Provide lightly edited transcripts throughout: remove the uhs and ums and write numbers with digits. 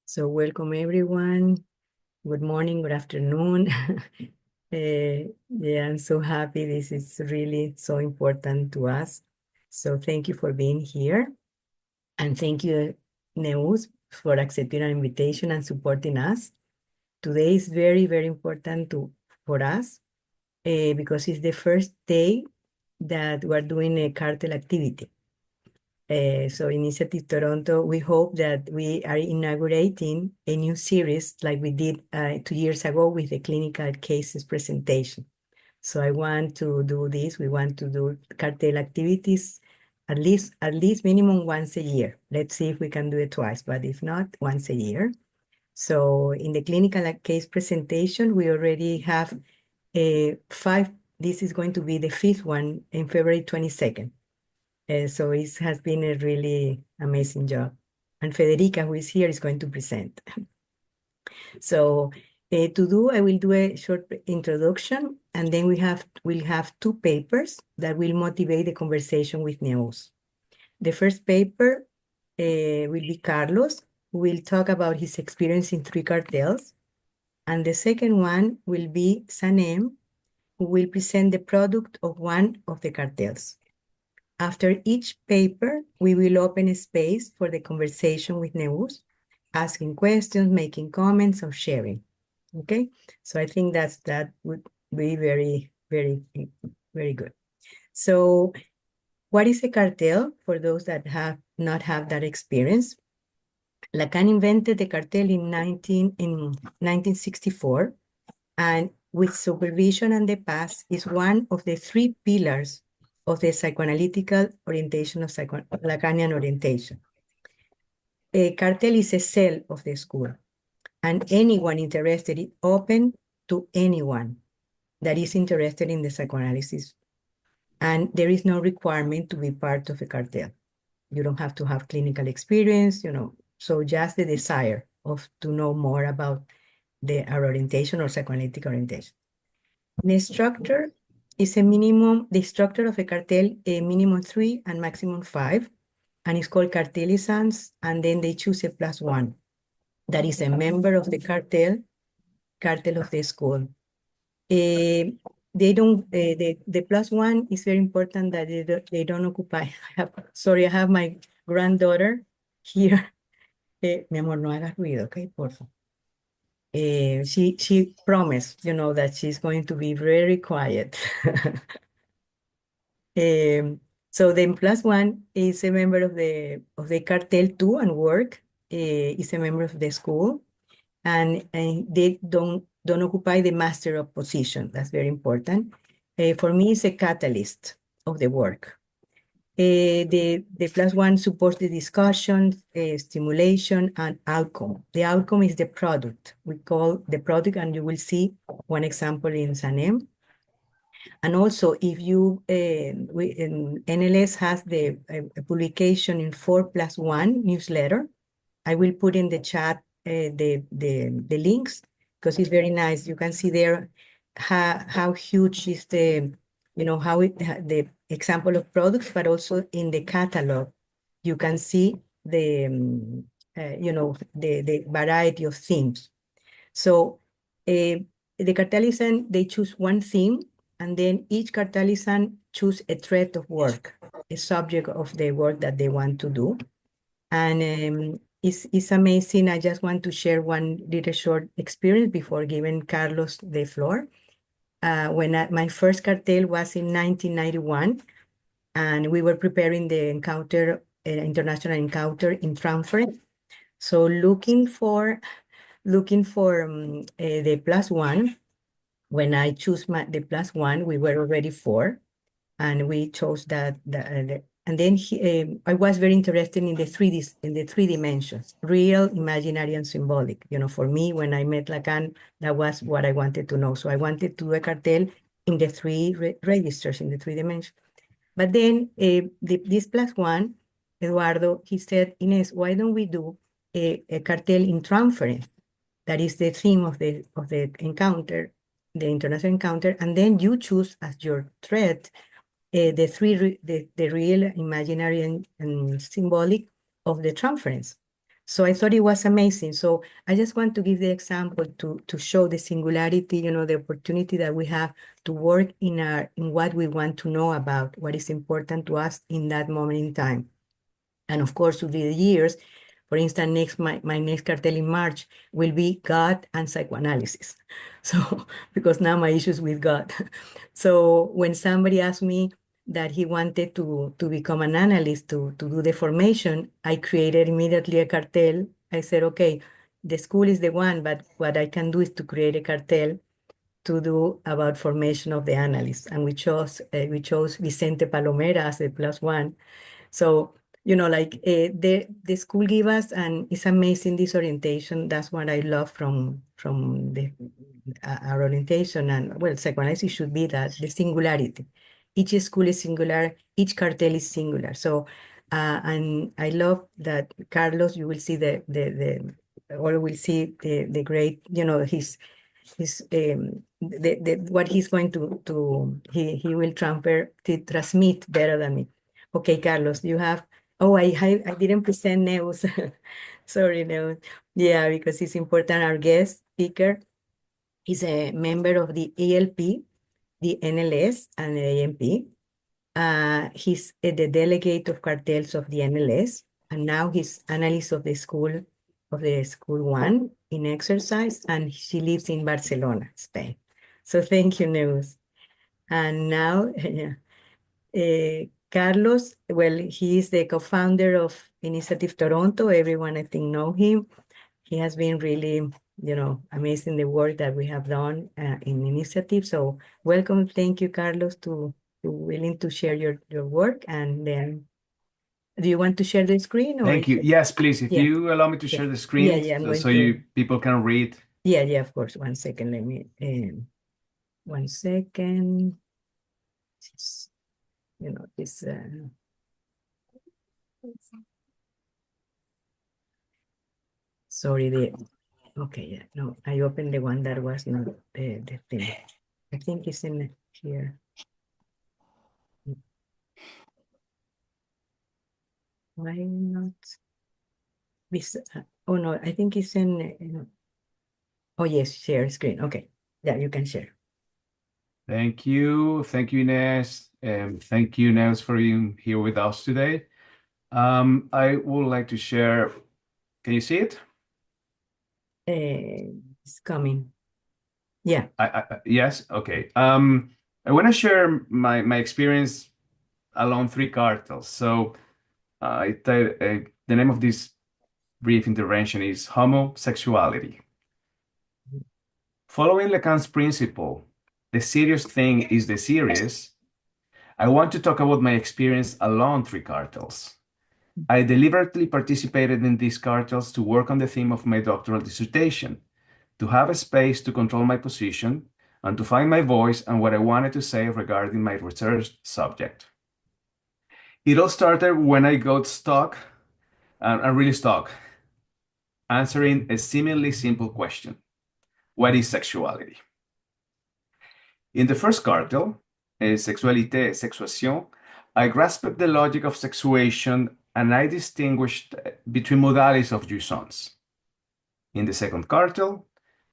So welcome everyone. Good morning, good afternoon. Yeah, I'm so happy. This is really so important to us. So thank you for being here. And thank you, Neus, for accepting our invitation and supporting us. Today is very, very important for us because it's the first day that we're doing a cartel activity. So Initiative Toronto, we hope that we are inaugurating a new series like we did 2 years ago with the clinical cases presentation. So I want to do this. We want to do cartel activities at least minimum once a year. Let's see if we can do it twice, but if not, once a year. So in the clinical case presentation, we already have 5. This is going to be the 5th one in February 22nd. So it has been a really amazing job. And Federica, who is here, is going to present. So I will do a short introduction, and then we'll have 2 papers that will motivate the conversation with Neus. The first paper will be Carlos, who will talk about his experience in 3 cartels. And the second one will be Sanem, who will present the product of one of the cartels. After each paper, we will open a space for the conversation with Neus, asking questions, making comments, or sharing. Okay, so I think that would be very, very, very good. So what is a cartel for those that have not have that experience? Lacan invented the cartel in 1964, and with supervision and the past is one of the 3 pillars of the psychoanalytical orientation of Lacanian orientation. A cartel is a cell of the school, and anyone interested is open to anyone that is interested in the psychoanalysis. And there is no requirement to be part of a cartel. You don't have to have clinical experience, so just the desire to know more about our orientation or psychoanalytic orientation. The structure is the structure of a cartel, a minimum 3 and maximum 5, and it's called cartelizans, and then they choose a +1. That is a member of the cartel of the school. They don't, the +1 is very important that they don't occupy. I have my granddaughter here. Mi amor, no hagas ruido, okay, por favor. She promised, that she's going to be very quiet. So the +1 is a member of the cartel too, and work is a member of the school, and they don't occupy the master of position. That's very important. For me, it's a catalyst of the work. The +1 supports the discussion, stimulation, and outcome. The outcome is the product. We call the product, and you will see one example in Sanem. And also, if you, NLS has the publication in 4+1 newsletter. I will put in the chat the links, because it's very nice. You can see there how huge is the example of products, but also in the catalog, you can see the the variety of themes. So the cartelizan, they choose one theme, and then each cartelizan choose a thread of work, a subject of the work that they want to do. And it's amazing. I just want to share one little short experience before giving Carlos the floor. My first cartel was in 1991, and we were preparing the international encounter in Frankfurt. So looking for the +1, when I choose the +1, we were already 4, and we chose that. And then I was very interested in the 3 dimensions: real, imaginary, and symbolic. For me, when I met Lacan, that was what I wanted to know. So I wanted to do a cartel in the 3 registers, in the 3 dimensions. But then this +1, Eduardo, he said, Inés, why don't we do a cartel in transference? That is the theme of the encounter, the international encounter, and then you choose as your thread the real, imaginary, and symbolic of the transference. So I thought it was amazing. So I just want to give the example to show the singularity, the opportunity that we have to work in what we want to know about, what is important to us in that moment in time. And of course, through the years, for instance, my next cartel in March will be God and psychoanalysis. So, because now my issues with God. So when somebody asked me that he wanted to become an analyst, to do the formation, I created immediately a cartel. I said, okay, the school is the one, but what I can do is to create a cartel to do about formation of the analysts. And we chose Vicente Palomera as the plus one. So, the school give us, and it's amazing, this orientation. That's what I love from our orientation. And well, psychoanalysis should be that, the singularity. Each school is singular, each cartel is singular. So, and I love that Carlos, you will see or will see the great, what he's going he will transmit better than me. Okay, Carlos, you have. Oh, I didn't present Neus. Sorry, Neus. Yeah, because it's important. Our guest speaker is a member of the ELP, the NLS, and the AMP. He's the delegate of cartels of the NLS, and now he's analyst of the school one in exercise, and she lives in Barcelona, Spain. So thank you, Neus. And now, Carlos, well, he is the co-founder of Initiative Toronto. Everyone, I think, know him. He has been really, amazing, the work that we have done in Initiative. So welcome. Thank you, Carlos, to willing to share your work. And then, do you want to share the screen or? Thank you. Yes, please. If Yeah, you allow me to yeah, share the yeah, screen I'm going so to. people can read. Yeah, of course. 1 second. Let me. 1 second. This, this. Sorry. Okay. Yeah. No, I opened the one that was not the thing. I think it's in here. Why not? This, oh no, I think it's in. Oh yes, share screen. Okay. Yeah, you can share. Thank you. Thank you, Ines. Thank you, Neus, for being here with us today. I would like to share. Can you see it? It's coming. Yeah. Yes. Okay. I want to share my experience along three cartels. So, the name of this brief intervention is homosexuality. Following Lacan's principle, the serious thing is the serious. I want to talk about my experience along three cartels. I deliberately participated in these cartels to work on the theme of my doctoral dissertation, to have a space to control my position, and to find my voice and what I wanted to say regarding my research subject. It all started when I got stuck, and really stuck, answering a seemingly simple question: what is sexuality? In the first cartel, Sexualité et Sexuation, I grasped the logic of sexuation and I distinguished between modalities of jouissance. In the second cartel,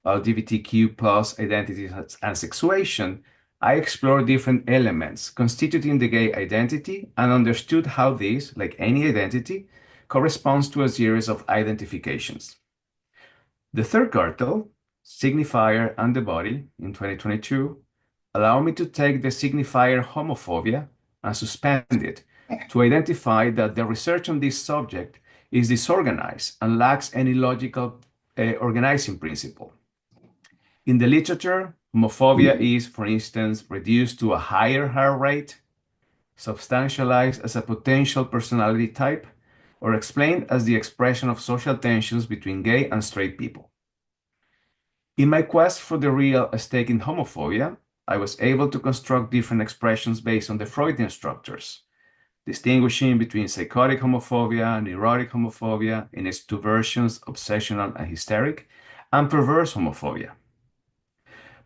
LGBTQ plus identities and sexuation, I explored different elements constituting the gay identity and understood how this, like any identity, corresponds to a series of identifications. The third cartel, Signifier and the Body, in 2022, allowed me to take the signifier homophobia and suspend it to identify that the research on this subject is disorganized and lacks any logical organizing principle. In the literature, homophobia is, for instance, reduced to a higher heart rate, substantialized as a potential personality type, or explained as the expression of social tensions between gay and straight people. In my quest for the real stake in homophobia, I was able to construct different expressions based on the Freudian structures, distinguishing between psychotic homophobia, neurotic homophobia in its two versions, obsessional and hysteric, and perverse homophobia.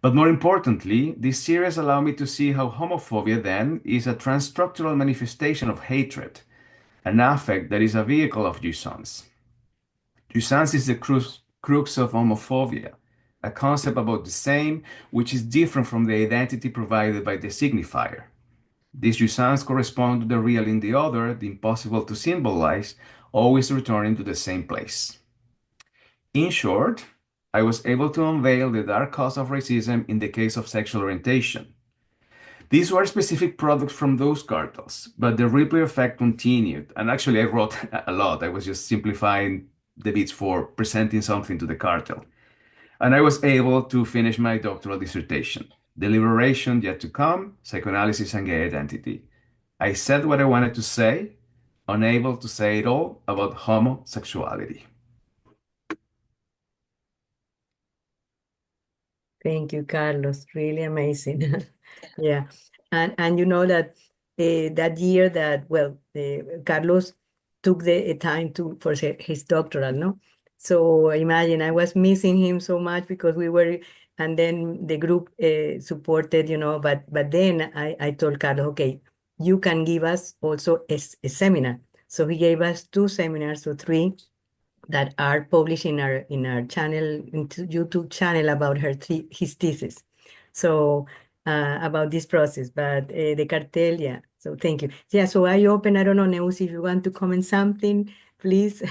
But more importantly, this series allowed me to see how homophobia then is a transstructural manifestation of hatred, an affect that is a vehicle of jouissance. Jouissance is the crux of homophobia, a concept about the same, which is different from the identity provided by the signifier. These jouissance correspond to the real in the other, the impossible to symbolize, always returning to the same place. In short, I was able to unveil the dark cause of racism in the case of sexual orientation. These were specific products from those cartels, but the ripple effect continued. And actually, I wrote a lot. I was just simplifying the bits for presenting something to the cartel. And I was able to finish my doctoral dissertation, The Liberation Yet to Come, Psychoanalysis and Gay Identity. I said what I wanted to say, unable to say it all about homosexuality. Thank you, Carlos. Really amazing. Yeah. And you know that that year that, well, Carlos took the time for his doctoral, no? So imagine I was missing him so much because we were, and then the group supported, but then I told Carlos, okay, you can give us also a seminar. So he gave us 2 seminars or 3 that are published in our channel, YouTube channel about his thesis. So about this process, but the cartel, yeah. So thank you. Yeah, so I don't know, Neus, if you want to comment something, please.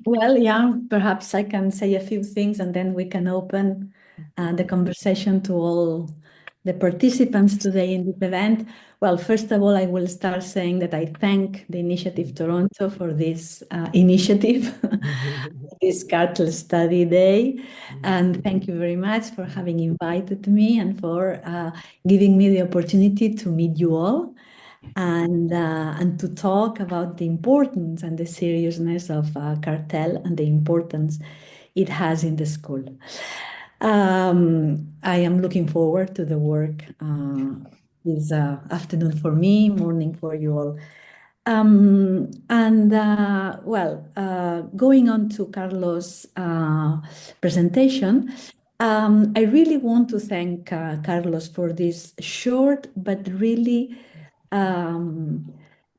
Well, yeah, perhaps I can say a few things and then we can open the conversation to all the participants today in this event. Well, first of all, I will start saying that I thank the Initiative Toronto for this initiative, this Cartel Study Day. And thank you very much for having invited me and for giving me the opportunity to meet you all and to talk about the importance and the seriousness of cartel and the importance it has in the school. I am looking forward to the work this afternoon for me, morning for you all. Going on to Carlos' presentation, I really want to thank Carlos for this short but really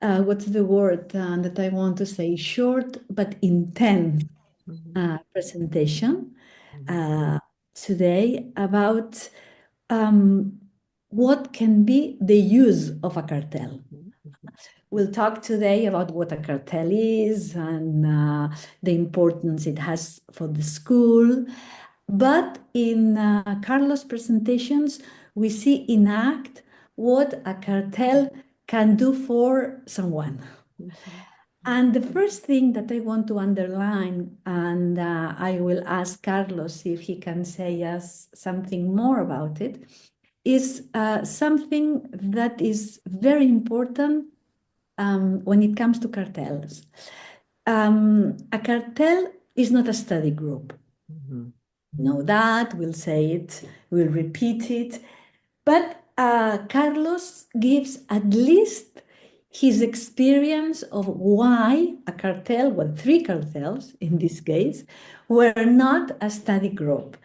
what's the word that I want to say? Short but intense presentation today about what can be the use of a cartel. We'll talk today about what a cartel is and the importance it has for the school. But in Carlos' presentations, we see in act what a cartel can do for someone. And the first thing that I want to underline, and I will ask Carlos if he can say us something more about it, is something that is very important when it comes to cartels. A cartel is not a study group. Know that, we'll say it, we'll repeat it. But Carlos gives at least his experience of why a cartel, well, 3 cartels in this case, were not a study group.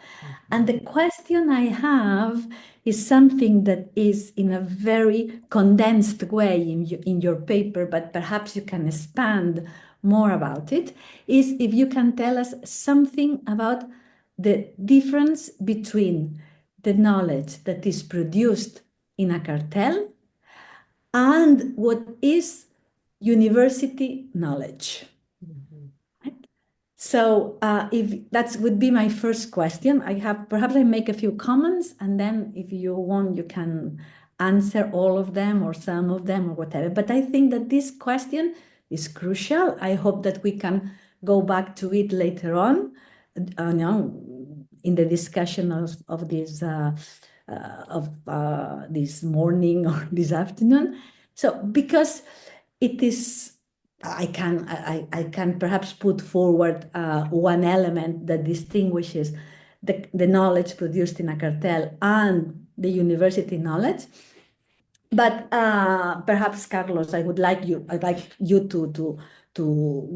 And the question I have is something that is in a very condensed way in your paper, but perhaps you can expand more about it, is if you can tell us something about the difference between the knowledge that is produced in a cartel and what is university knowledge. Right? So if that would be my first question, perhaps I make a few comments, and then if you want, you can answer all of them or some of them or whatever. But I think that this question is crucial. I hope that we can go back to it later on, in the discussion of this morning or this afternoon. So because it is, I can perhaps put forward one element that distinguishes the knowledge produced in a cartel and the university knowledge. But perhaps, Carlos, I'd like you to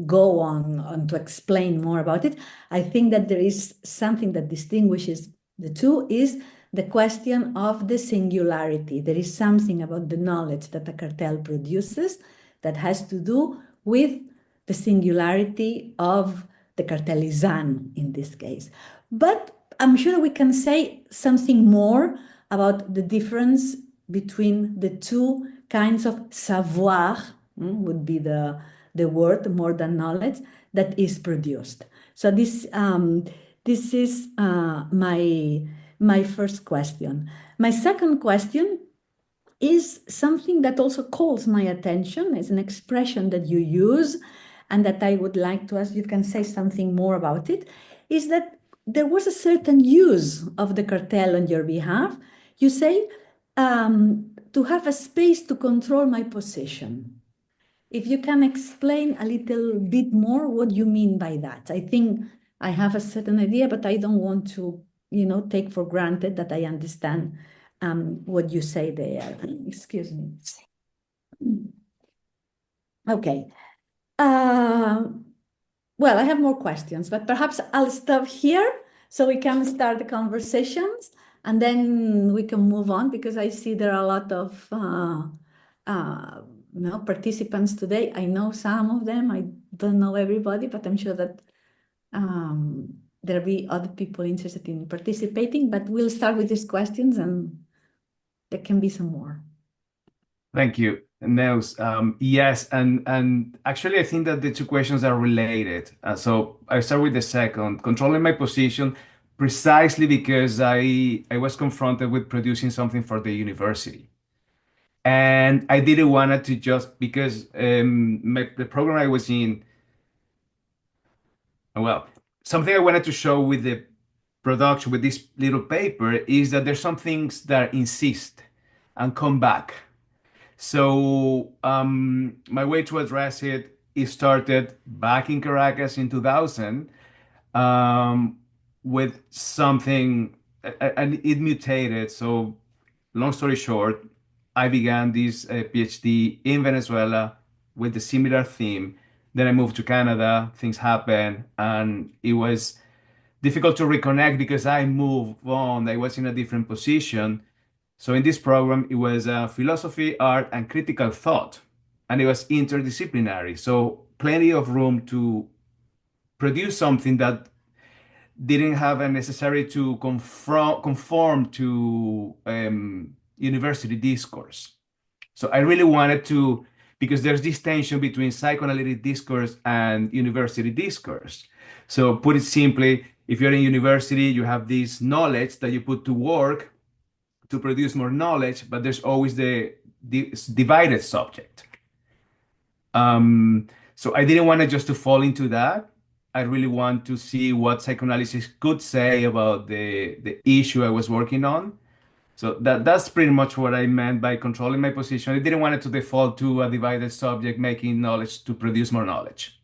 go on and to explain more about it. I think that there is something that distinguishes the two is the question of the singularity. There is something about the knowledge that a cartel produces that has to do with the singularity of the cartelizan in this case. But I'm sure we can say something more about the difference between the two kinds of savoir, would be the word more than knowledge, that is produced. So this is my first question. My second question is something that also calls my attention. It's an expression that you use and that I would like to ask you can say something more about it, is that there was a certain use of the cartel on your behalf. You say, to have a space to control my position. If you can explain a little bit more what you mean by that. I think I have a certain idea, but I don't want to, take for granted that I understand what you say there. Excuse me. Okay. Well, I have more questions, but perhaps I'll stop here so we can start the conversations and then we can move on because I see there are a lot of participants today. I know some of them. I don't know everybody, but I'm sure that there'll be other people interested in participating. But we'll start with these questions and there can be some more. Thank you, Neus. Yes, and actually, I think that the two questions are related. So I start with the second, controlling my position, precisely because I was confronted with producing something for the university, and I didn't want it to just because the program I was in, well, something I wanted to show with the production with this little paper is that there's some things that insist and come back. So my way to address it started back in Caracas in 2000 with something, and it mutated. So long story short, I began this PhD in Venezuela with a similar theme. Then I moved to Canada, things happened, and it was difficult to reconnect because I moved on. I was in a different position. So in this program, it was philosophy, art, and critical thought, and it was interdisciplinary. So plenty of room to produce something that didn't have a necessary to conform to university discourse. So I really wanted to, because there's this tension between psychoanalytic discourse and university discourse. So put it simply, if you're in university, you have this knowledge that you put to work to produce more knowledge, but there's always the divided subject. So I didn't want it just to fall into that. I really want to see what psychoanalysis could say about the issue I was working on. So that's pretty much what I meant by controlling my position. I didn't want it to default to a divided subject, making knowledge to produce more knowledge.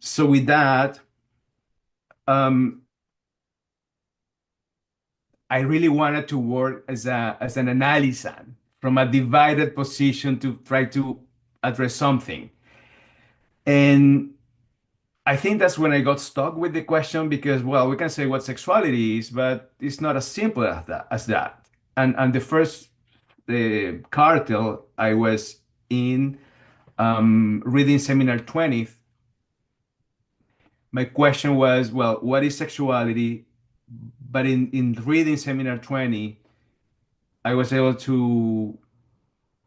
So with that, I really wanted to work as an analysan from a divided position to try to address something. And I think that's when I got stuck with the question because, well, we can say what sexuality is, but it's not as simple as that. And the first cartel I was in, reading seminar 20, my question was, well, what is sexuality? But in reading seminar 20, I was able to,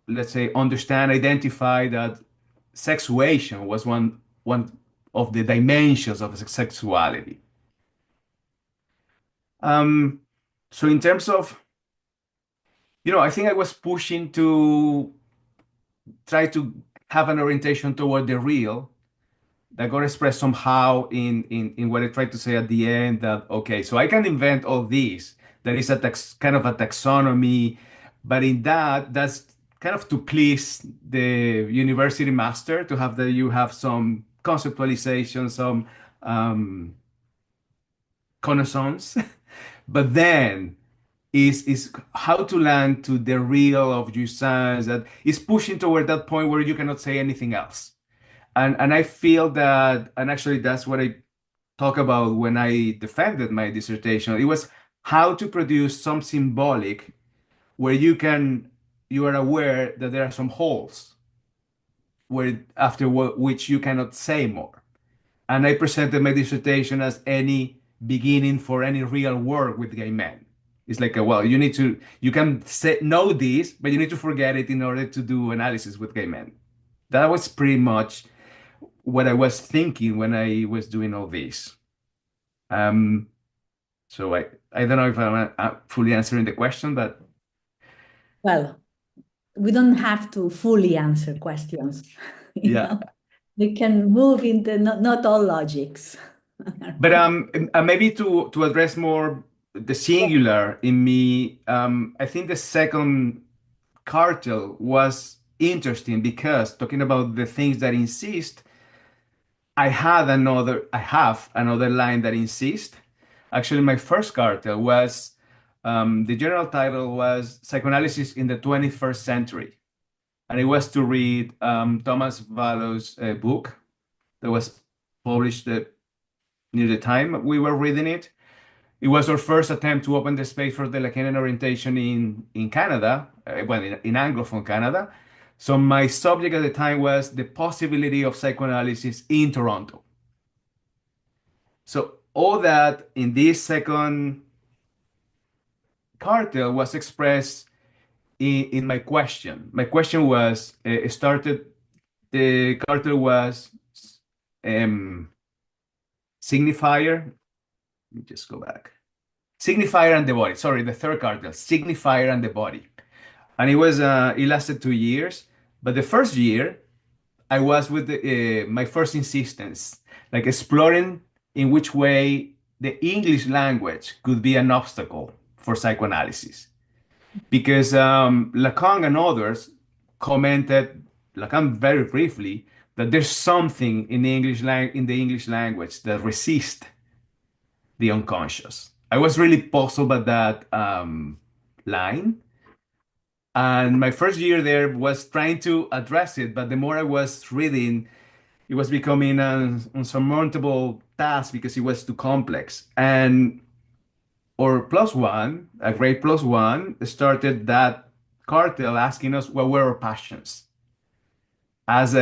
let's say, understand, identify that sexuation was one of the dimensions of sexuality. So in terms of, I think I was pushing to try to have an orientation toward the real that got expressed somehow in what I tried to say at the end that, okay, so I can invent all these. That is kind of a taxonomy, but in that's kind of to please the university master to have you have some conceptualization, some connaissance, but then is how to land to the real of your science that is pushing toward that point where you cannot say anything else. And I feel that, and actually that's what I talk about when I defended my dissertation. It was how to produce some symbolic where you are aware that there are some holes. which you cannot say more. And I presented my dissertation as any beginning for any real work with gay men. It's like, well, you can know this, but you need to forget it in order to do analysis with gay men. That was pretty much what I was thinking when I was doing all this. So I don't know if I'm fully answering the question, but Well, we don't have to fully answer questions. yeah. We can move into not all logics. But maybe to address more the singular in me, I think the second cartel was interesting because talking about the things that insist, I have another line that insists. Actually, my first cartel was the general title was Psychoanalysis in the 21st Century, and it was to read Thomas Vallow's book that was published near the time we were reading it. It was our first attempt to open the space for the Lacanian orientation in Canada, in Anglophone Canada. So my subject at the time was the possibility of psychoanalysis in Toronto. So all that in this second cartel was expressed in my question. My question was the cartel was signifier. Let me just go back. Signifier and the body. Sorry, the third cartel, signifier and the body. And it lasted 2 years. But the first year, I was with my first insistence, like exploring in which way the English language could be an obstacle for psychoanalysis. Because Lacan and others commented, Lacan very briefly, that there's something in the English language that resists the unconscious. I was really puzzled by that line. And my first year there was trying to address it, but the more I was reading, it was becoming an unsurmountable task because it was too complex. And our plus one, a grade plus one, started that cartel asking us what were our passions. As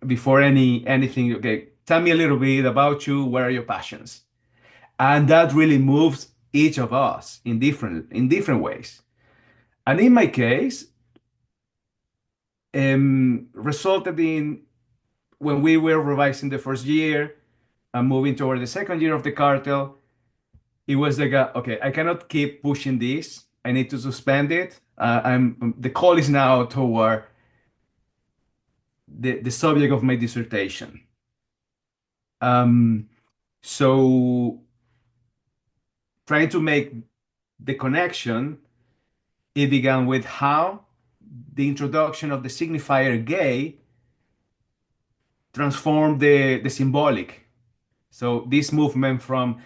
before anything, okay, tell me a little bit about you. What are your passions? And that really moves each of us in different ways. And in my case, resulted in when we were revising the first year and moving toward the second year of the cartel, it was like, okay, I cannot keep pushing this. I need to suspend it. The call is now toward the subject of my dissertation. So trying to make the connection, it began with how the introduction of the signifier gay transformed the symbolic. So this movement from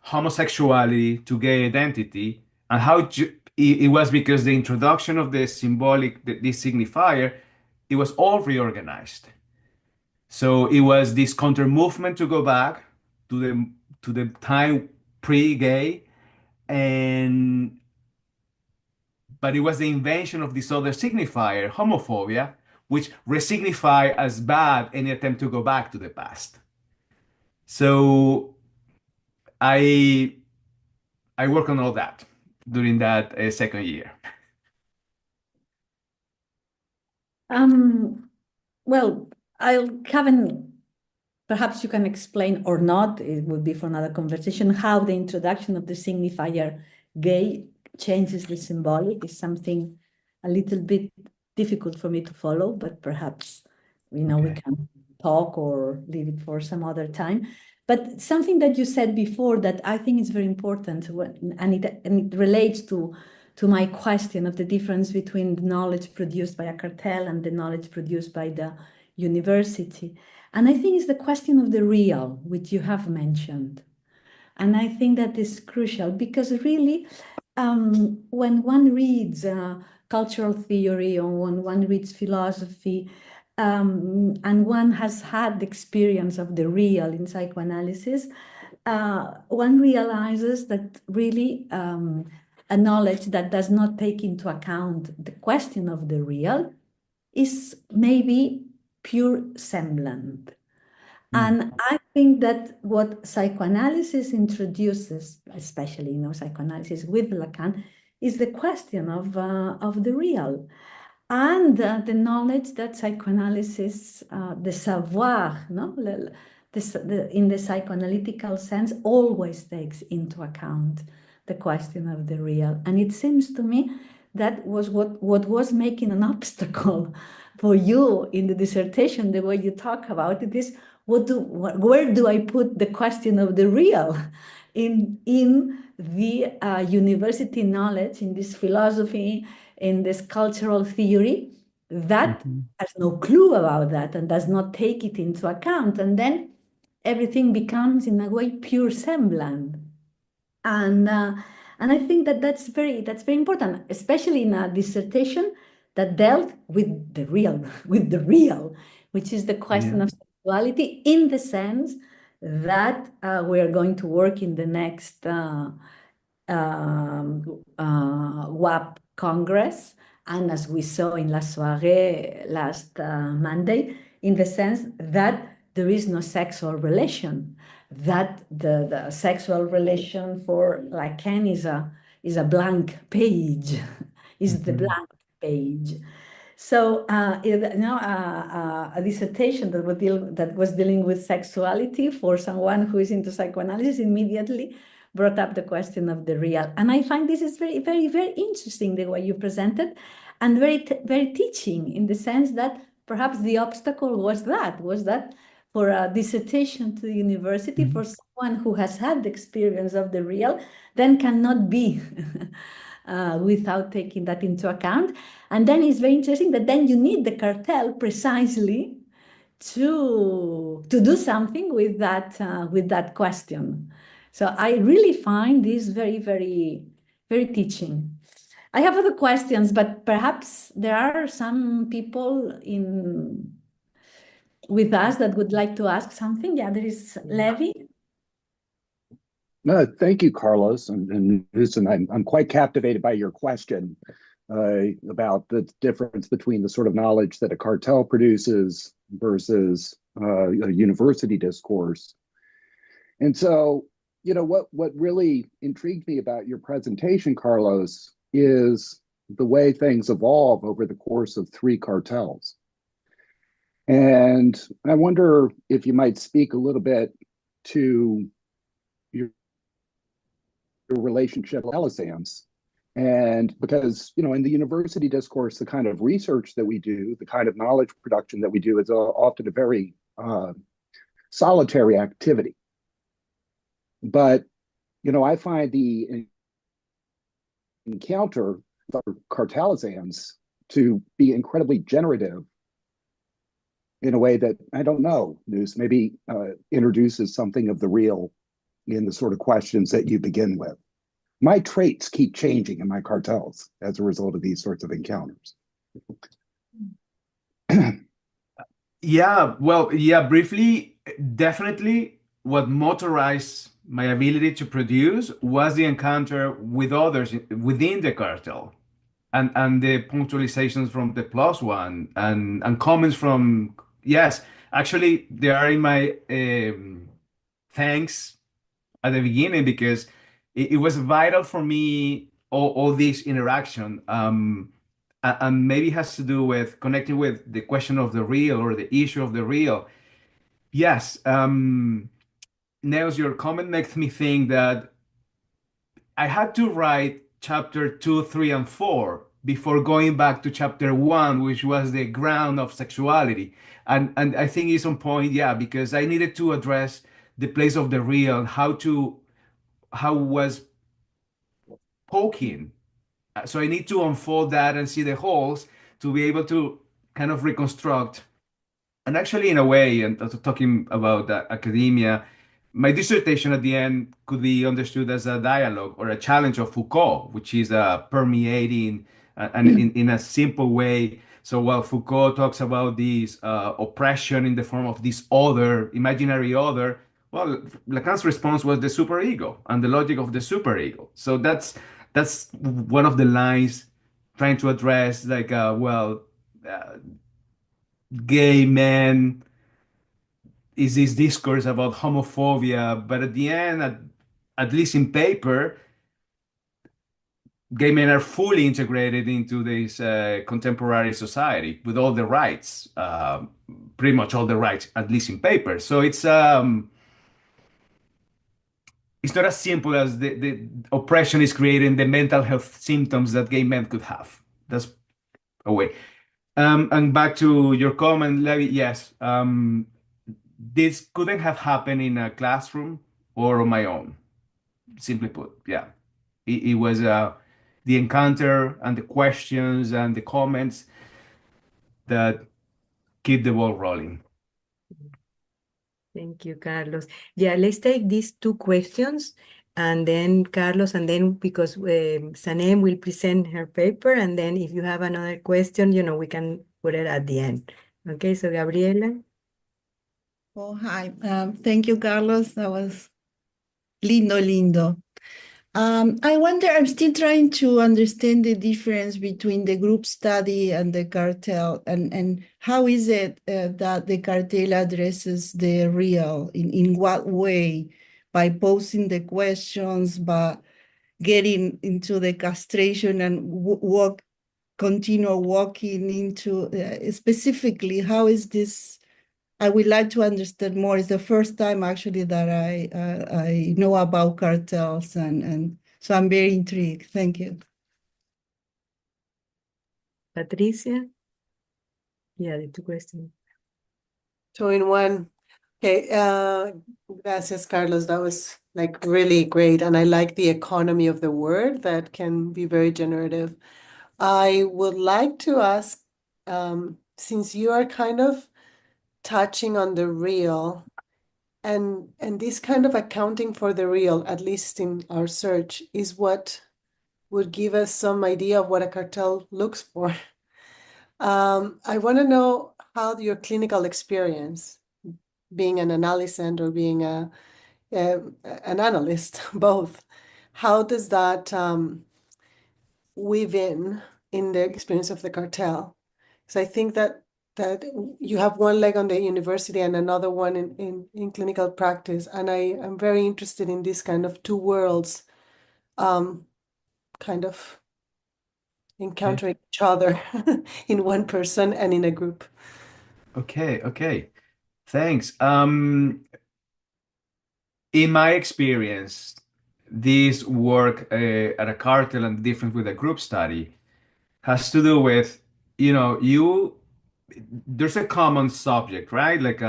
homosexuality to gay identity, and how it was because the introduction of the symbolic, this signifier, it was all reorganized. So it was this counter movement to go back to the time pre-gay, but it was the invention of this other signifier, homophobia, which resignify as bad any attempt to go back to the past. So I work on all that during that second year. Well, perhaps you can explain or not, it would be for another conversation, how the introduction of the signifier gay changes the symbolic is something a little bit difficult for me to follow, but perhaps we can talk or leave it for some other time. But something that you said before that I think is very important, and it relates to my question of the difference between the knowledge produced by a cartel and the knowledge produced by the university. And I think it's the question of the real, which you have mentioned. And I think that is crucial because really, when one reads cultural theory or when one reads philosophy, and one has had the experience of the real in psychoanalysis, one realizes that really a knowledge that does not take into account the question of the real is maybe pure semblant. Mm. And I think that what psychoanalysis introduces, especially psychoanalysis with Lacan, is the question of the real and the knowledge that psychoanalysis, the savoir, no, in the psychoanalytical sense, always takes into account the question of the real. And it seems to me that was what was making an obstacle for you in the dissertation, the way you talk about it is where do I put the question of the real in the university knowledge, in this philosophy, in this cultural theory that has no clue about that and does not take it into account. And then everything becomes, in a way, pure semblant. And I think that that's very important, especially in a dissertation that dealt with the real, which is the question Yeah. of sexuality, in the sense that we are going to work in the next WAP Congress, and as we saw in La Soirée last Monday, in the sense that there is no sexual relation, that the sexual relation for Lacan is a blank page, is the blank page. So, a dissertation that was dealing with sexuality for someone who is into psychoanalysis immediately brought up the question of the real. And I find this is very, very, very interesting, the way you presented, and very, very teaching, in the sense that perhaps the obstacle was that for a dissertation to the university, for someone who has had the experience of the real, then cannot be without taking that into account. And then it's very interesting that then you need the cartel precisely to do something with that question. So I really find this very, very, very teaching. I have other questions, but perhaps there are some people with us that would like to ask something. Yeah, there is Levi. Thank you, Carlos. And listen, I'm quite captivated by your question about the difference between the sort of knowledge that a cartel produces versus a university discourse. And so, what really intrigued me about your presentation, Carlos, is the way things evolve over the course of 3 cartels. And I wonder if you might speak a little bit to your relationship with Elisams. And because, in the university discourse, the kind of research that we do, the kind of knowledge production that we do is often a very solitary activity. But, I find the encounter with our cartelizans to be incredibly generative in a way that, I don't know, Neus, maybe introduces something of the real in the sort of questions that you begin with. My traits keep changing in my cartels as a result of these sorts of encounters. Briefly, definitely what motorized my ability to produce was the encounter with others within the cartel, and the punctualizations from the plus one, and comments from, yes, actually they are in my thanks at the beginning, because it was vital for me, all this interaction, and maybe has to do with connecting with the question of the real, or the issue of the real. Yes, Neus, your comment makes me think that I had to write chapter 2, 3, and 4 before going back to chapter 1, which was the ground of sexuality. And I think it's on point, yeah, because I needed to address the place of the real, how was poking. So I need to unfold that and see the holes to be able to kind of reconstruct. And actually, in a way, and talking about academia, my dissertation at the end could be understood as a dialogue or a challenge of Foucault, which is permeating, and in a simple way. So while Foucault talks about this oppression in the form of this other, imaginary other, well, Lacan's response was the superego and the logic of the superego. So that's one of the lines trying to address, like, gay men, is this discourse about homophobia, but at the end, at least in paper, gay men are fully integrated into this contemporary society with all the rights, pretty much all the rights, at least in paper. So it's not as simple as the oppression is creating the mental health symptoms that gay men could have. That's a way. And back to your comment, Levi, yes, this couldn't have happened in a classroom or on my own. Simply put, yeah. It was the encounter and the questions and the comments that keep the ball rolling. Thank you, Carlos. Yeah, let's take these two questions and then Carlos, and then because Sanem will present her paper, and then if you have another question, we can put it at the end. Okay, so Gabriela. Oh, hi. Thank you, Carlos. That was lindo. I wonder, I'm still trying to understand the difference between the group study and the cartel, and how is it that the cartel addresses the real? In what way? By posing the questions, by getting into the castration and continue walking into specifically, how is this? I would like to understand more. It's the first time actually that I know about cartels, and so I'm very intrigued. Thank you. Patricia? Yeah, the two questions. Two in one. Okay, gracias, Carlos. That was like really great. And I like the economy of the word that can be very generative. I would like to ask, since you are kind of touching on the real and this kind of accounting for the real, at least in our search, is what would give us some idea of what a cartel looks for. I want to know how your clinical experience, being an analysand or being an analyst, both, how does that weave in the experience of the cartel? Because I think that you have one leg on the university and another one in clinical practice, and I am very interested in this kind of two worlds, kind of encountering each other in one person and in a group. Okay. Thanks. In my experience, this work at a cartel and different with a group study has to do with, there's a common subject, right? Like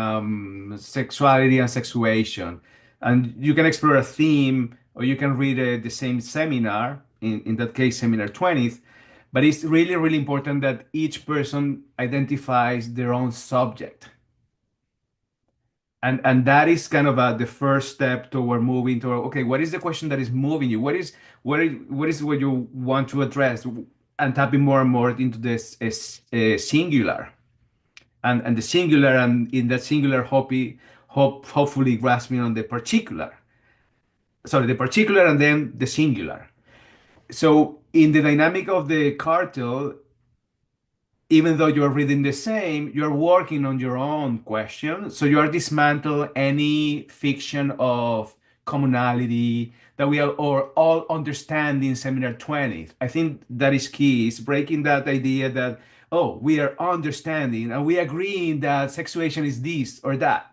sexuality and sexuation. And you can explore a theme or you can read the same seminar, in that case, seminar 20th. But it's really, really important that each person identifies their own subject. And that is kind of the first step toward moving toward, okay, what is the question that is moving you? What is what you want to address? And tapping more and more into this singular. And the singular, and in that singular hopefully grasping on the particular. Sorry, the particular and then the singular. So in the dynamic of the cartel, even though you're reading the same, you're working on your own question. So you are dismantle any fiction of commonality that we are all understand in seminar 20. I think that is key. Is breaking that idea that, oh, we are understanding and we agreeing that sexuation is this or that.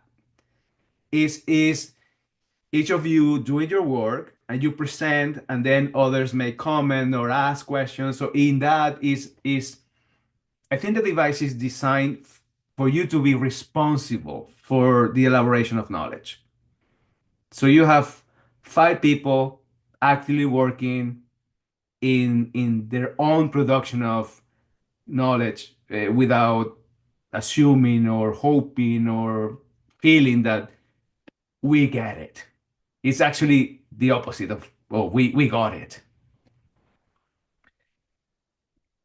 Is each of you doing your work and you present and then others may comment or ask questions. So in that is I think the device is designed for you to be responsible for the elaboration of knowledge. So you have 5 people actively working in their own production of knowledge without assuming or hoping or feeling that we get it. It's actually the opposite of, oh, we got it.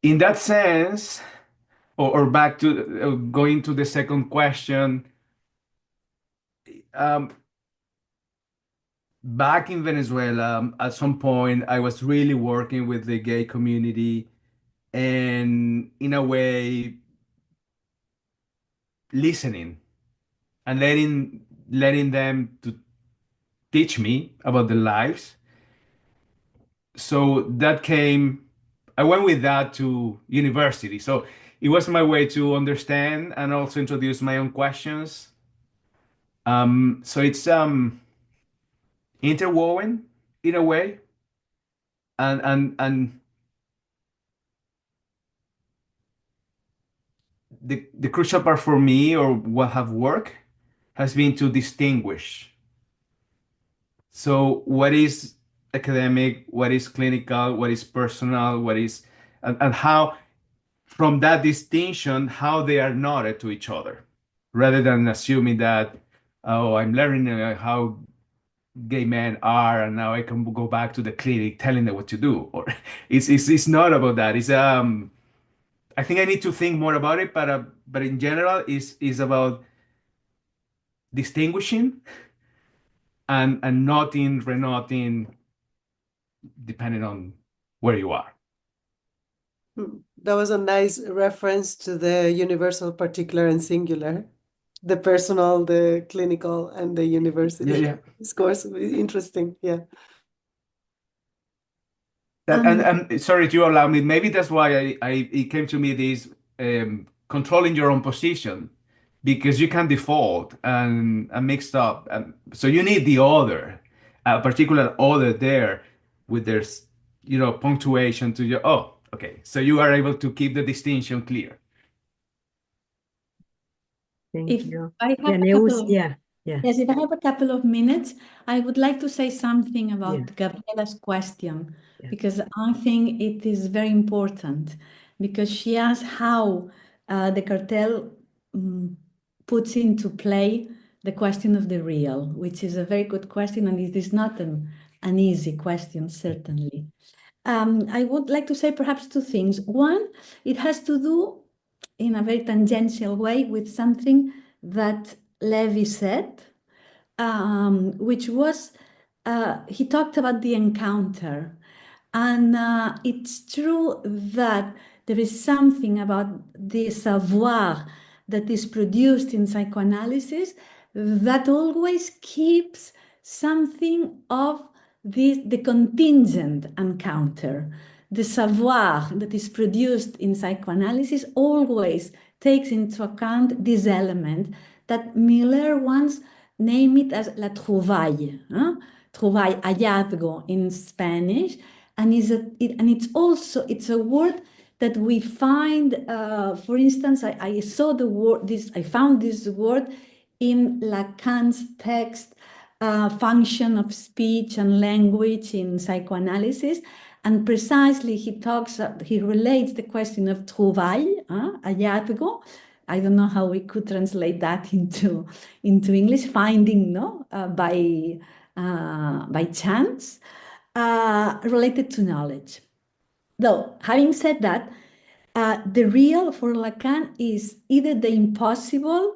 In that sense, or back to going to the second question, back in Venezuela, at some point, I was really working with the gay community, and in a way, listening and letting them to teach me about their lives. So that came, I went with that to university. So it was my way to understand and also introduce my own questions. So it's interwoven in a way, and the crucial part for me, or what have worked, has been to distinguish. So what is academic, what is clinical, what is personal, what is, and how, from that distinction, how they are knotted to each other, rather than assuming that, oh, I'm learning how gay men are, and now I can go back to the clinic telling them what to do. Or it's not about that. It's I think I need to think more about it, but in general, is about distinguishing and noting, renoting, depending on where you are. That was a nice reference to the universal, particular, and singular, the personal, the clinical, and the university. Yeah. Discourse. Interesting. Yeah. And sorry, to allow me, maybe that's why it came to me, this controlling your own position, because you can default and mixed up. So you need the other, a particular other there with their, punctuation to your, oh, okay. So you are able to keep the distinction clear. Thank If you. I have Yeah, a Neus, couple of, yeah. yes, if I have a couple of minutes, I would like to say something about Yeah. Gabriela's question, Yeah. because I think it is very important, because she asked how the cartel puts into play the question of the real, which is a very good question, and it is not an easy question, certainly. I would like to say perhaps two things. One, it has to do in a very tangential way with something that Levi said, which was, he talked about the encounter. And it's true that there is something about the savoir that is produced in psychoanalysis that always keeps something of the contingent encounter. The savoir that is produced in psychoanalysis always takes into account this element that Miller once named it as la trouvaille, trouvaille, hallazgo in Spanish, and it's a word that we find. For instance, I saw the word I found this word in Lacan's text, Function of Speech and Language in Psychoanalysis. And precisely he relates the question of trouvaille, hallazgo. I don't know how we could translate that into English, finding, no, by chance, related to knowledge. Though, having said that, the real for Lacan is either the impossible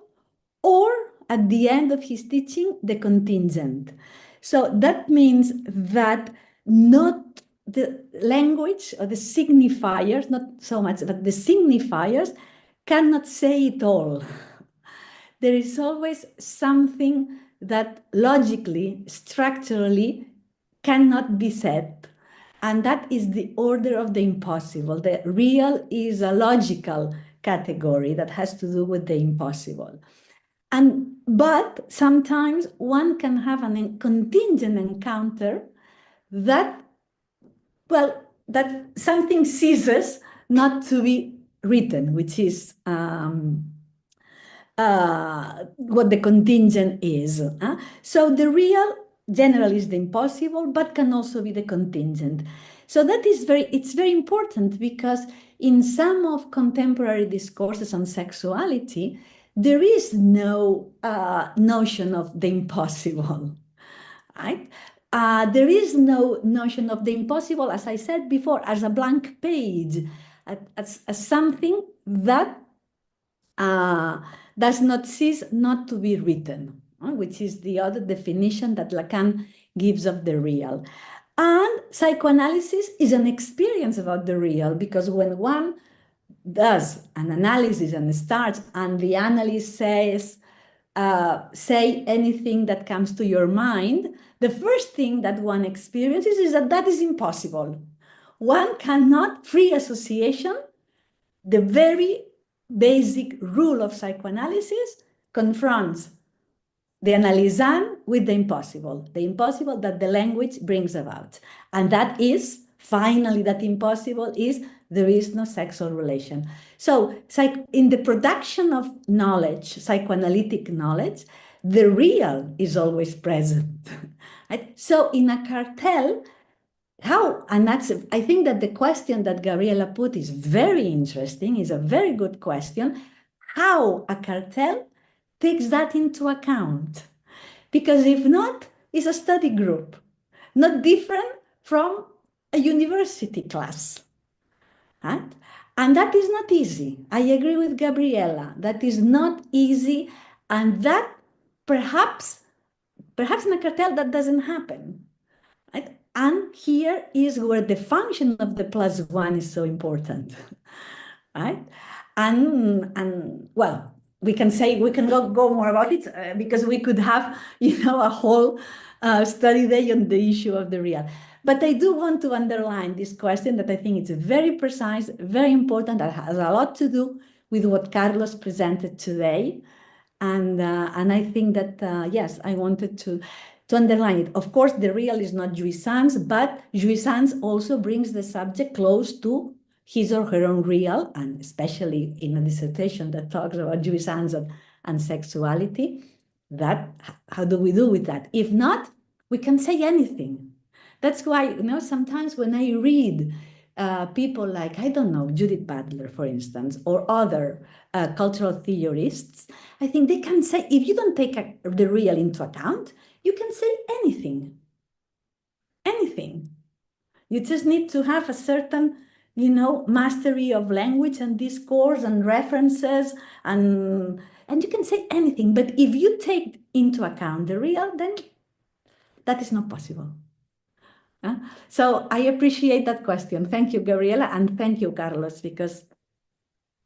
or, at the end of his teaching, the contingent. So that means that not the language or the signifiers, not so much, but the signifiers cannot say it all. There is always something that logically, structurally cannot be said. And that is the order of the impossible. The real is a logical category that has to do with the impossible. But sometimes one can have a contingent encounter that something ceases not to be written, which is what the contingent is. So the real generally is the impossible, but can also be the contingent. So that is it's very important, because in some of contemporary discourses on sexuality, there is no notion of the impossible, right? There is no notion of the impossible, as I said before, as a blank page, as something that does not cease not to be written, which is the other definition that Lacan gives of the real. And psychoanalysis is an experience about the real, because when one does an analysis and starts, and the analyst says, say anything that comes to your mind, the first thing that one experiences is that that is impossible. One cannot, free association, the very basic rule of psychoanalysis, confronts the analysand with the impossible that the language brings about. And that is, finally, that impossible is there is no sexual relation. So in the production of knowledge, psychoanalytic knowledge, the real is always present. Right? So in a cartel, how, and that's, I think that the question that Gabriela put is very interesting, is a very good question, how a cartel takes that into account. Because if not, it's a study group, not different from a university class. Right? And that is not easy. I agree with Gabriela, that is not easy, and that perhaps in a cartel that doesn't happen. Right? And here is where the function of the +1 is so important. Right? And well, we can go more about it because we could have, a whole study day on the issue of the real. But I do want to underline this question that I think is very precise, very important, that has a lot to do with what Carlos presented today. And I think that, yes, I wanted to underline it. Of course, the real is not jouissance, but jouissance also brings the subject close to his or her own real, and especially in a dissertation that talks about jouissance and sexuality. That, how do we do with that? If not, we can say anything. That's why, sometimes when I read people like, I don't know, Judith Butler, for instance, or other cultural theorists, I think they can say, if you don't take the real into account, you can say anything. Anything. You just need to have a certain, mastery of language and discourse and references, and you can say anything. But if you take into account the real, then that is not possible. So I appreciate that question. Thank you, Gabriela, and thank you, Carlos, because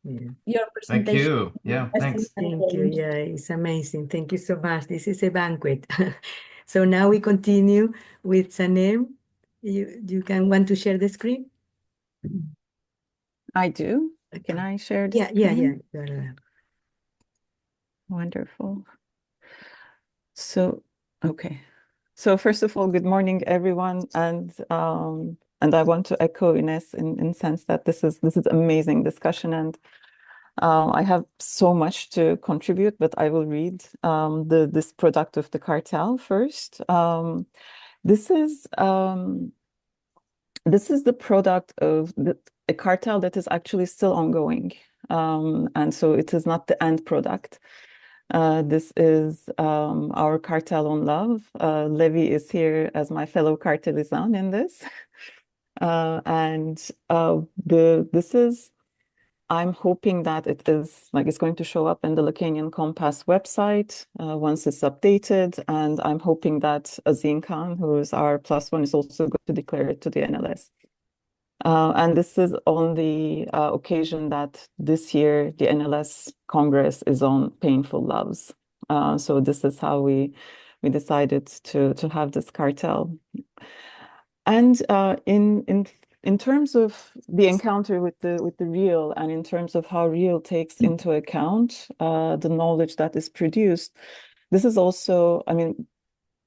your presentation. Thank you. Yeah, thanks. Thank you. Yeah, it's amazing. Thank you so much. This is a banquet. So now we continue with Sanem. You can want to share the screen? I do. Can I share the screen? Yeah. Wonderful. So, okay. So first of all, good morning, everyone, and I want to echo Ines in sense that this is amazing discussion, and I have so much to contribute, but I will read this product of the cartel first. This is the product of a cartel that is actually still ongoing, and so it is not the end product. This is our cartel on love. Levi is here as my fellow cartelizan in this. This is, I'm hoping that it is it's going to show up in the Lacanian Compass website once it's updated. And I'm hoping that Azim Khan, who is our +1, is also going to declare it to the Analyst. And this is on the occasion that this year the NLS Congress is on painful loves. So this is how we decided to have this cartel. And in terms of the encounter with the real, and in terms of how real takes into account the knowledge that is produced, this is also, I mean,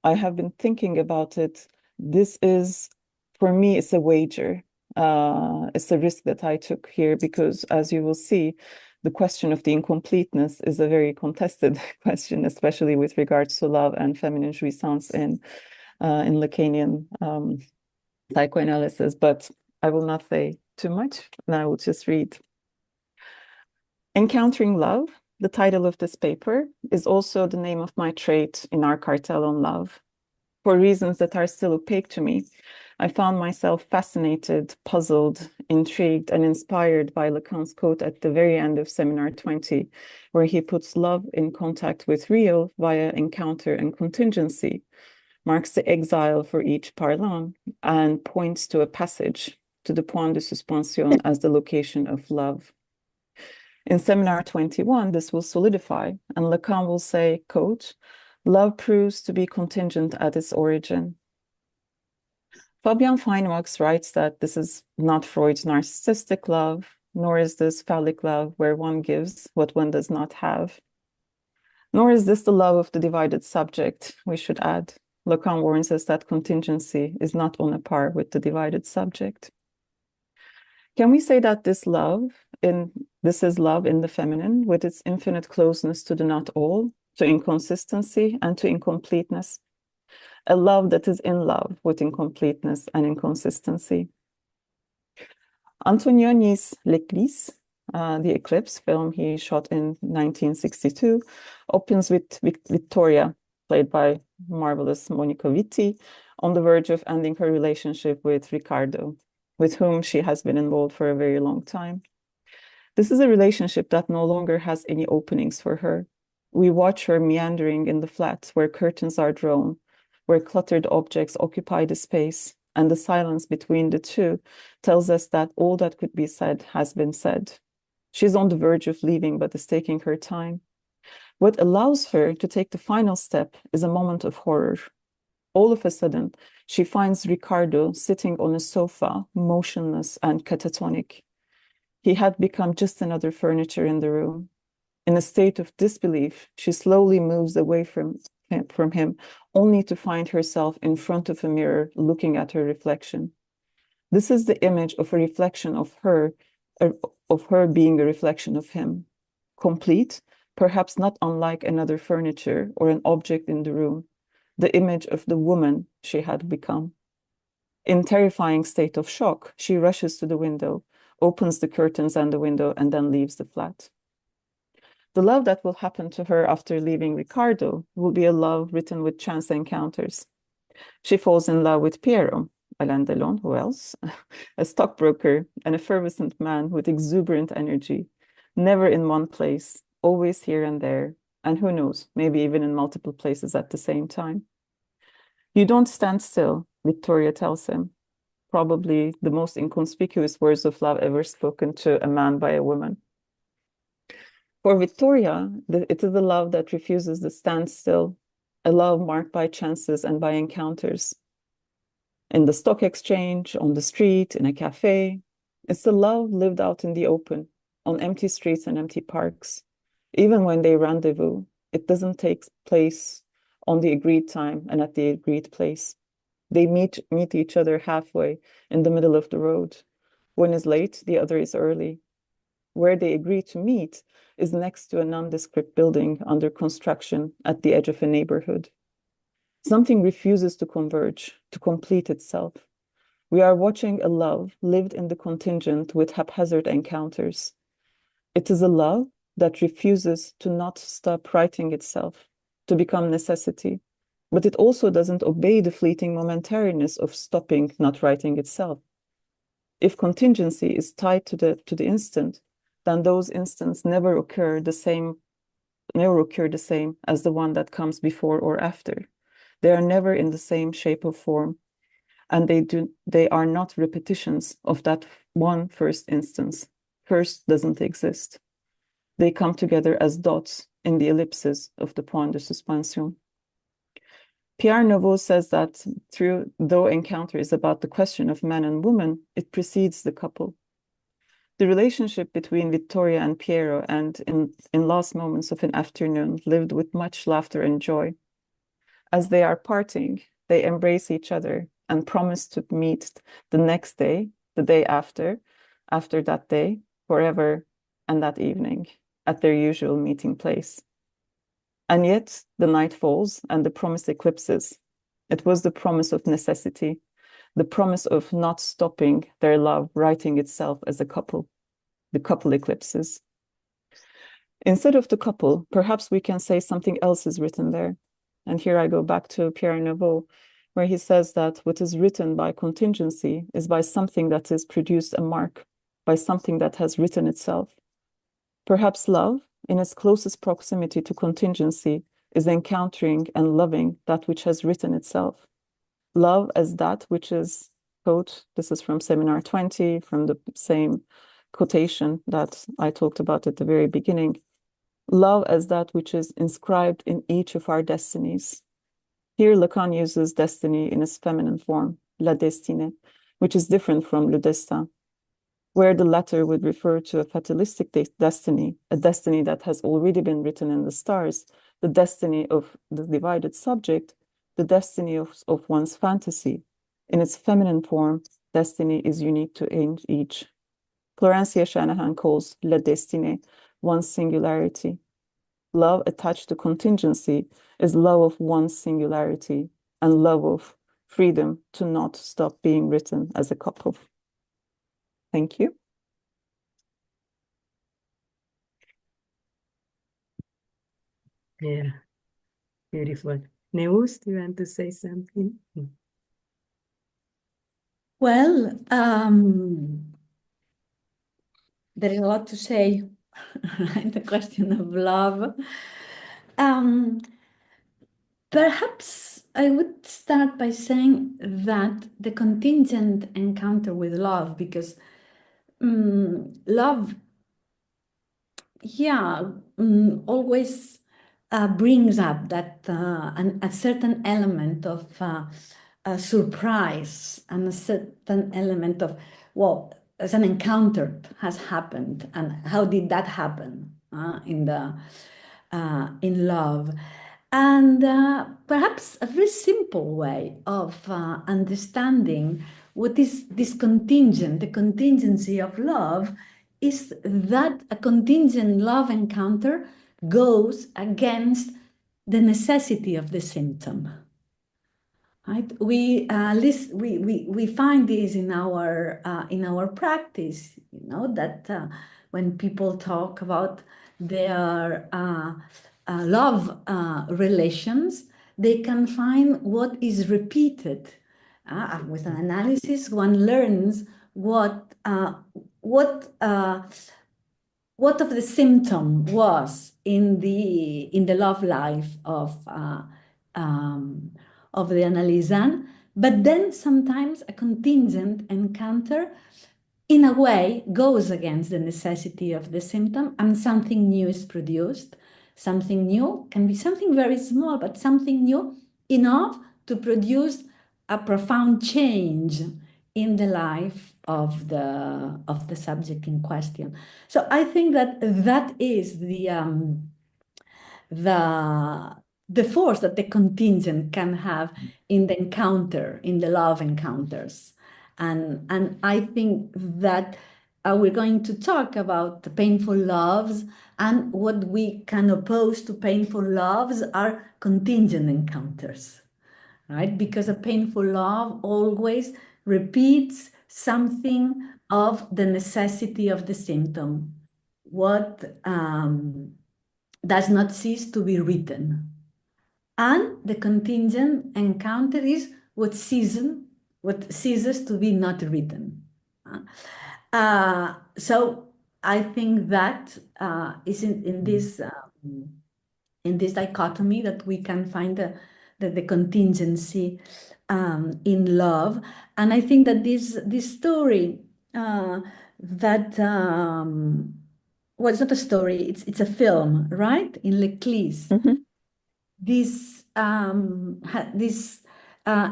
I have been thinking about it. This is, for me, it's a wager. It's a risk that I took here because, as you will see, the question of the incompleteness is a very contested question, especially with regards to love and feminine jouissance in Lacanian psychoanalysis. But I will not say too much, and I will just read. Encountering Love, the title of this paper, is also the name of my trait in our cartel on love. For reasons that are still opaque to me, I found myself fascinated, puzzled, intrigued, and inspired by Lacan's quote at the very end of Seminar 20, where he puts love in contact with real via encounter and contingency, marks the exile for each parlant, and points to a passage, to the point de suspension as the location of love. In seminar 21, this will solidify, and Lacan will say, quote, love proves to be contingent at its origin. Fabian Feinwachs writes that this is not Freud's narcissistic love, nor is this phallic love where one gives what one does not have. Nor is this the love of the divided subject, we should add. Lacan warns us that contingency is not on a par with the divided subject. Can we say that this is love in the feminine, with its infinite closeness to the not all, to inconsistency and to incompleteness? A love that is in love with incompleteness and inconsistency. Antonioni's L'Éclipse, the Eclipse film he shot in 1962, opens with Vittoria, played by marvelous Monica Vitti, on the verge of ending her relationship with Riccardo, with whom she has been involved for a very long time. This is a relationship that no longer has any openings for her. We watch her meandering in the flat where curtains are drawn, where cluttered objects occupy the space, and the silence between the two tells us that all that could be said has been said. She's on the verge of leaving, but is taking her time. What allows her to take the final step is a moment of horror. All of a sudden, she finds Riccardo sitting on a sofa, motionless and catatonic. He had become just another furniture in the room. In a state of disbelief, she slowly moves away from him, only to find herself in front of a mirror looking at her reflection. This is the image of a reflection of her being a reflection of him, complete, perhaps not unlike another furniture or an object in the room, the image of the woman she had become. In terrifying state of shock, she rushes to the window, opens the curtains and the window, and then leaves the flat. The love that will happen to her after leaving Riccardo will be a love written with chance encounters. She falls in love with Piero, Alain Delon, who else? A stockbroker, an effervescent man with exuberant energy, never in one place, always here and there, and who knows, maybe even in multiple places at the same time. You don't stand still, Vittoria tells him, probably the most inconspicuous words of love ever spoken to a man by a woman. For Vittoria, it is a love that refuses the standstill, a love marked by chances and by encounters. In the stock exchange, on the street, in a cafe, it's a love lived out in the open, on empty streets and empty parks. Even when they rendezvous, it doesn't take place on the agreed time and at the agreed place. They meet each other halfway in the middle of the road. One is late, the other is early. Where they agree to meet is next to a nondescript building under construction at the edge of a neighborhood. Something refuses to converge, to complete itself. We are watching a love lived in the contingent with haphazard encounters. It is a love that refuses to not stop writing itself, to become necessity, but it also doesn't obey the fleeting momentariness of stopping not writing itself. If contingency is tied to the instant, then those instants never occur the same as the one that comes before or after. They are never in the same shape or form, and they are not repetitions of that one first instance. First doesn't exist. They come together as dots in the ellipses of the point de suspension. Pierre Nouveau says that though encounter is about the question of man and woman, it precedes the couple. The relationship between Vittoria and Piero, and in last moments of an afternoon, lived with much laughter and joy. As they are parting, they embrace each other and promise to meet the next day, the day after that day, forever, and that evening, at their usual meeting place. And yet the night falls and the promise eclipses. It was the promise of necessity, the promise of not stopping their love writing itself as a couple. The couple eclipses. Instead of the couple, perhaps we can say something else is written there. And here I go back to Pierre Nouveau, where he says that what is written by contingency is by something that has produced a mark, by something that has written itself. Perhaps love, in its closest proximity to contingency, is encountering and loving that which has written itself. Love as that which is, quote, this is from Seminar 20, from the same quotation that I talked about at the very beginning. Love as that which is inscribed in each of our destinies. Here, Lacan uses destiny in its feminine form, la destinée, which is different from le destin, where the latter would refer to a fatalistic destiny, a destiny that has already been written in the stars, the destiny of the divided subject, the destiny of one's fantasy. In its feminine form, destiny is unique to each. Florencia Shanahan calls la destinée one's singularity. Love attached to contingency is love of one's singularity and love of freedom to not stop being written as a couple. Thank you. Yeah, beautiful. Neus, do you want to say something? Well, there is a lot to say in the question of love. Perhaps I would start by saying that the contingent encounter with love, because love, always brings up that a certain element of surprise and a certain element of, well, as an encounter has happened, and how did that happen in love? And perhaps a very simple way of understanding what is this contingent, the contingency of love, is that a contingent love encounter goes against the necessity of the symptom. Right? We find this in our practice. You know that when people talk about their love relations, they can find what is repeated. With an analysis, one learns what of the symptom was in the love life of the analysan, but then sometimes a contingent encounter in a way goes against the necessity of the symptom, and something new is produced. Something new can be something very small, but something new enough to produce a profound change in the life of the subject in question. So I think that is the force that the contingent can have in the encounter, in the love encounters. And I think that we're going to talk about the painful loves, and what we can oppose to painful loves are contingent encounters, right? Because a painful love always repeats something of the necessity of the symptom, what does not cease to be written. And the contingent encounter is what ceases to be not written. So I think that is in this dichotomy that we can find the contingency in love. And I think that this story that well, it's not a story, it's a film, right? In Leclerc. Mm-hmm. These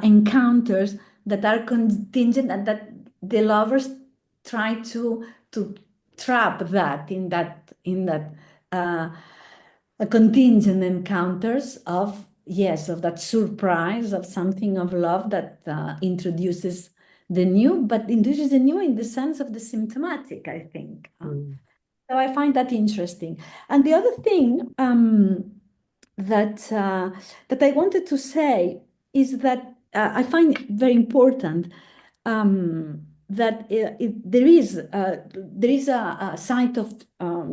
encounters that are contingent, and that the lovers try to trap that in that contingent encounters of that surprise, of something of love that introduces the new, but introduces the new in the sense of the symptomatic, I think. So I find that interesting. And the other thing that I wanted to say is that I find it very important that there is a site of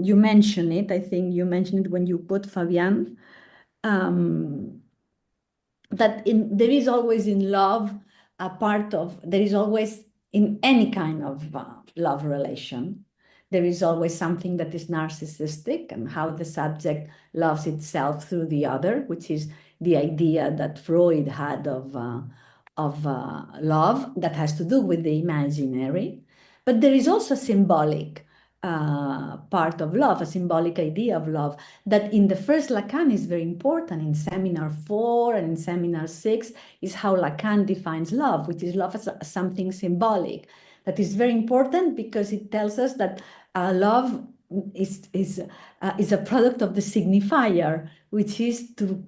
you mentioned it. I think you mentioned it when you put Fabian. That there is always in love a part of, there is always in any kind of love relation, there is always something that is narcissistic, and how the subject loves itself through the other, which is the idea that Freud had of love that has to do with the imaginary. But there is also symbolic part of love, a symbolic idea of love, that in the first Lacan is very important. In Seminar 4 and in Seminar 6 is how Lacan defines love, which is love as something symbolic. That is very important because it tells us that love is a product of the signifier, which is to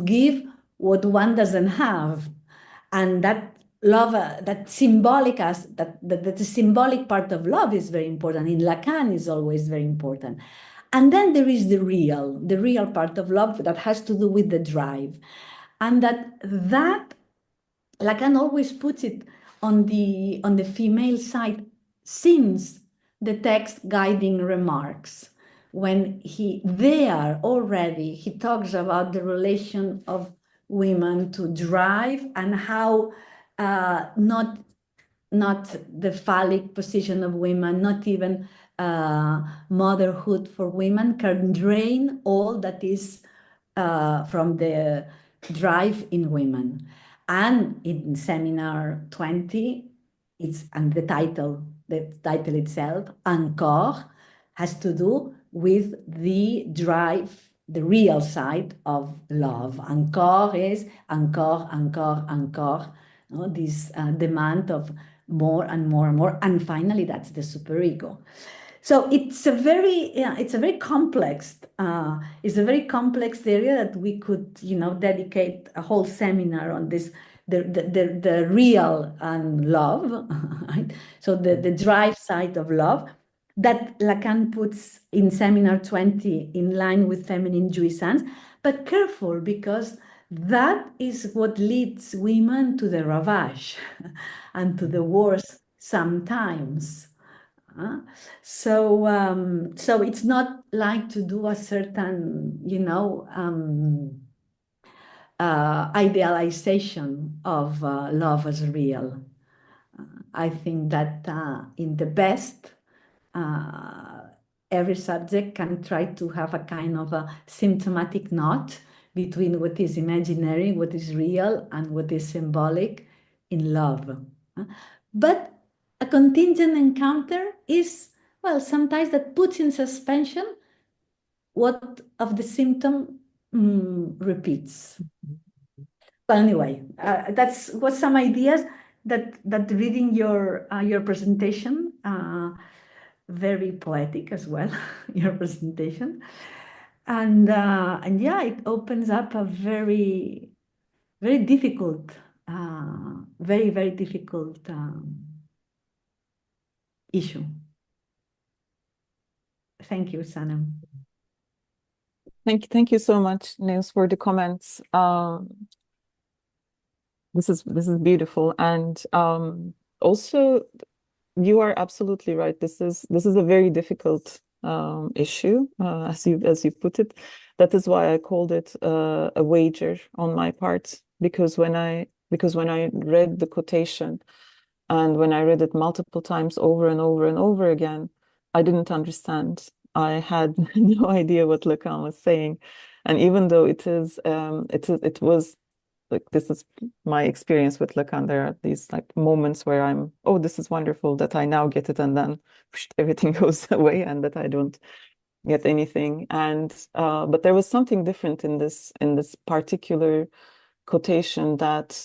give what one doesn't have. And that love, that symbolic that the symbolic part of love is very important. In Lacan is always very important. And then there is the real part of love that has to do with the drive. And that Lacan always puts it on the female side since the text guiding remarks. When he talks about the relation of women to drive and how not the phallic position of women, not even motherhood for women can drain all that is from the drive in women. And in Seminar 20, the title itself, Encore, has to do with the drive, the real side of love. Encore is encore, encore, encore. This demand of more and more and more. And finally, that's the superego. So it's a very complex area that we could, dedicate a whole seminar on this, the real and love, right? So the drive side of love that Lacan puts in Seminar 20 in line with feminine jouissance, but careful because that is what leads women to the ravage and to the wars sometimes. So it's not like to do a certain, idealization of love as real. I think that in the best, every subject can try to have a kind of a symptomatic knot between what is imaginary, what is real, and what is symbolic in love. But a contingent encounter is, well, sometimes that puts in suspension what of the symptom repeats. But anyway, that's what some ideas that reading your presentation, very poetic as well, your presentation, and yeah, it opens up a very, very difficult, very, very difficult issue. Thank you, Sanem. Thank you so much, Neus, for the comments. This is beautiful, and also you are absolutely right. This is a very difficult issue, as you put it. That is why I called it a wager on my part, because when I read the quotation and when I read it multiple times over and over and over again, I didn't understand. I had no idea what Lacan was saying, and even though it was like, this is my experience with Lacan. There are these like moments where I'm, oh, this is wonderful that I now get it, and then everything goes away, and that I don't get anything. And but there was something different in this particular quotation that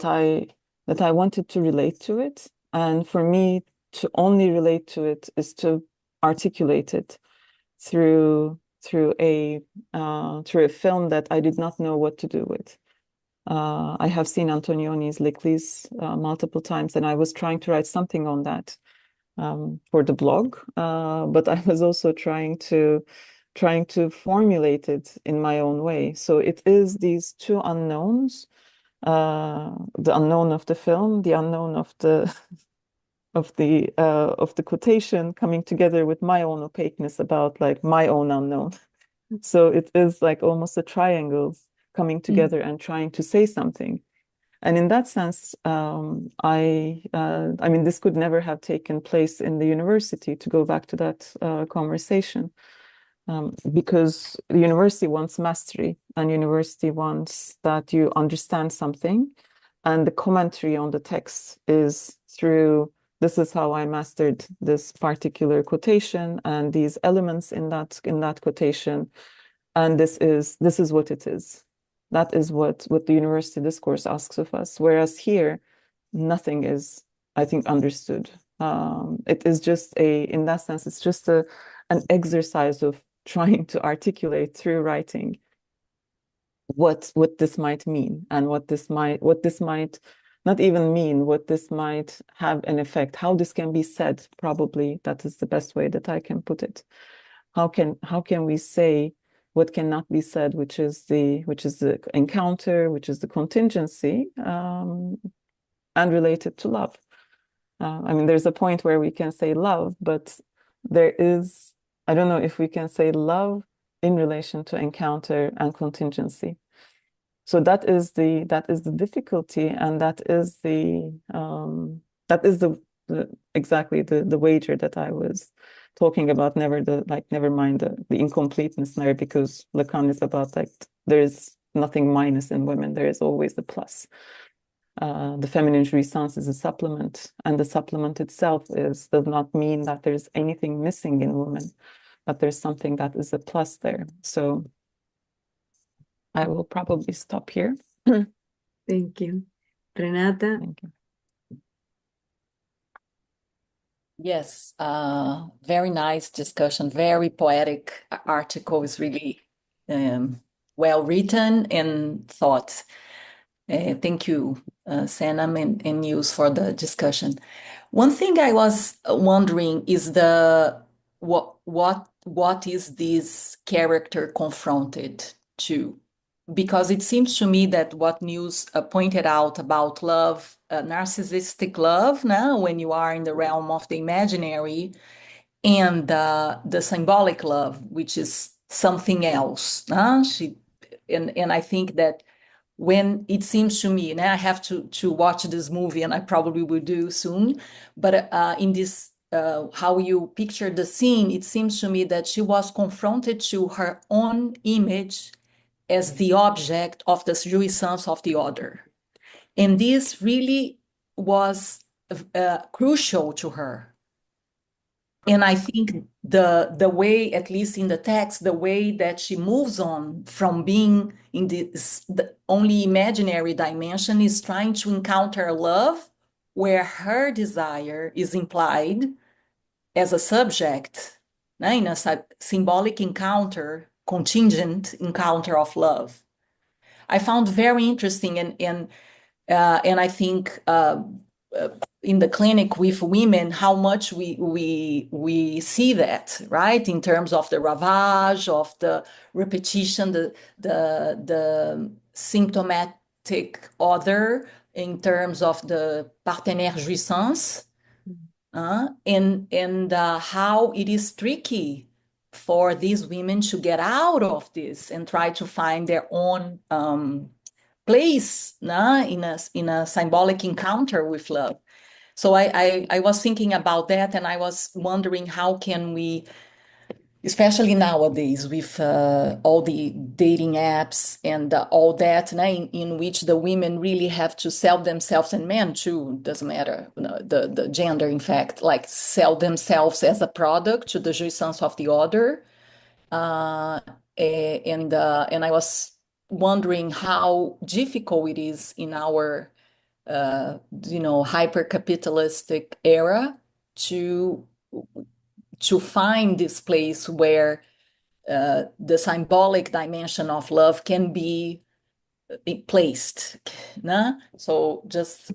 I wanted to relate to it, and for me to only relate to it is to articulate it through a film that I did not know what to do with. I have seen Antonioni's L'Église multiple times, and I was trying to write something on that for the blog, but I was also trying to formulate it in my own way. So it is these two unknowns, the unknown of the film, the unknown of the quotation coming together with my own opaqueness about like my own unknown. So it is like almost a triangle coming together and trying to say something. And in that sense, I mean, this could never have taken place in the university, to go back to that conversation, because the university wants mastery, and university wants that you understand something, and the commentary on the text is through this is how I mastered this particular quotation and these elements in that quotation, and this is what it is. That is what the university discourse asks of us. Whereas here, nothing is, I think, understood. It is just in that sense, it's just an exercise of trying to articulate through writing what this might mean, and what this might not even mean, what this might have an effect, how this can be said. Probably that is the best way that I can put it. How can we say what cannot be said, which is the encounter, which is the contingency, and related to love. I mean, there's a point where we can say love, but there is, I don't know if we can say love in relation to encounter and contingency. So that is the difficulty, and that is exactly the wager that I was talking about. Never mind the incompleteness there, because Lacan is about like there is nothing minus in women, there is always the plus. The feminine jouissance is a supplement, and the supplement itself does not mean that there's anything missing in women, but there's something that is a plus there. So I will probably stop here. Thank you. Renata? Thank you. Yes, very nice discussion, very poetic article. Is really well written and thought. Thank you, Sanem and Neus, for the discussion. One thing I was wondering is what is this character confronted to? Because it seems to me that what Neus pointed out about love, narcissistic love, now when you are in the realm of the imaginary, and the symbolic love, which is something else. And I think that when it seems to me, and I have to watch this movie, and I probably will do soon, but in this, how you picture the scene, it seems to me that she was confronted to her own image as the object of the jouissance of the other. And this really was crucial to her. And I think the way, at least in the text, the way that she moves on from being in the only imaginary dimension is trying to encounter love where her desire is implied as a subject, in a symbolic encounter, contingent encounter of love. I found very interesting, and I think in the clinic with women, how much we see that, right? In terms of the ravage, of the repetition, the symptomatic other, in terms of the partenaire jouissance, and how it is tricky for these women to get out of this and try to find their own place in a symbolic encounter with love. So I was thinking about that, and I was wondering how can we, especially nowadays with all the dating apps and all that, in which the women really have to sell themselves, and men too, doesn't matter, the gender, in fact, like sell themselves as a product to the jouissance of the other. And I was wondering how difficult it is in our hyper-capitalistic era to find this place where the symbolic dimension of love can be placed. So just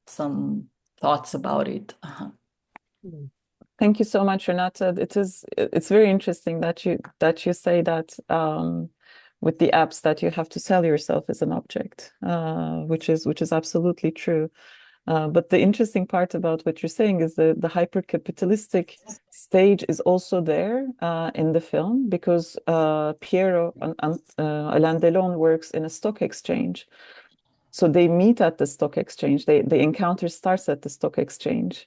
some thoughts about it. Thank you so much, Renata. It's very interesting that you say that with the apps that you have to sell yourself as an object, which is absolutely true. But the interesting part about what you're saying is the hyper-capitalistic stage is also there in the film, because Piero and Alain Delon works in a stock exchange. So they meet at the stock exchange. The encounter starts at the stock exchange.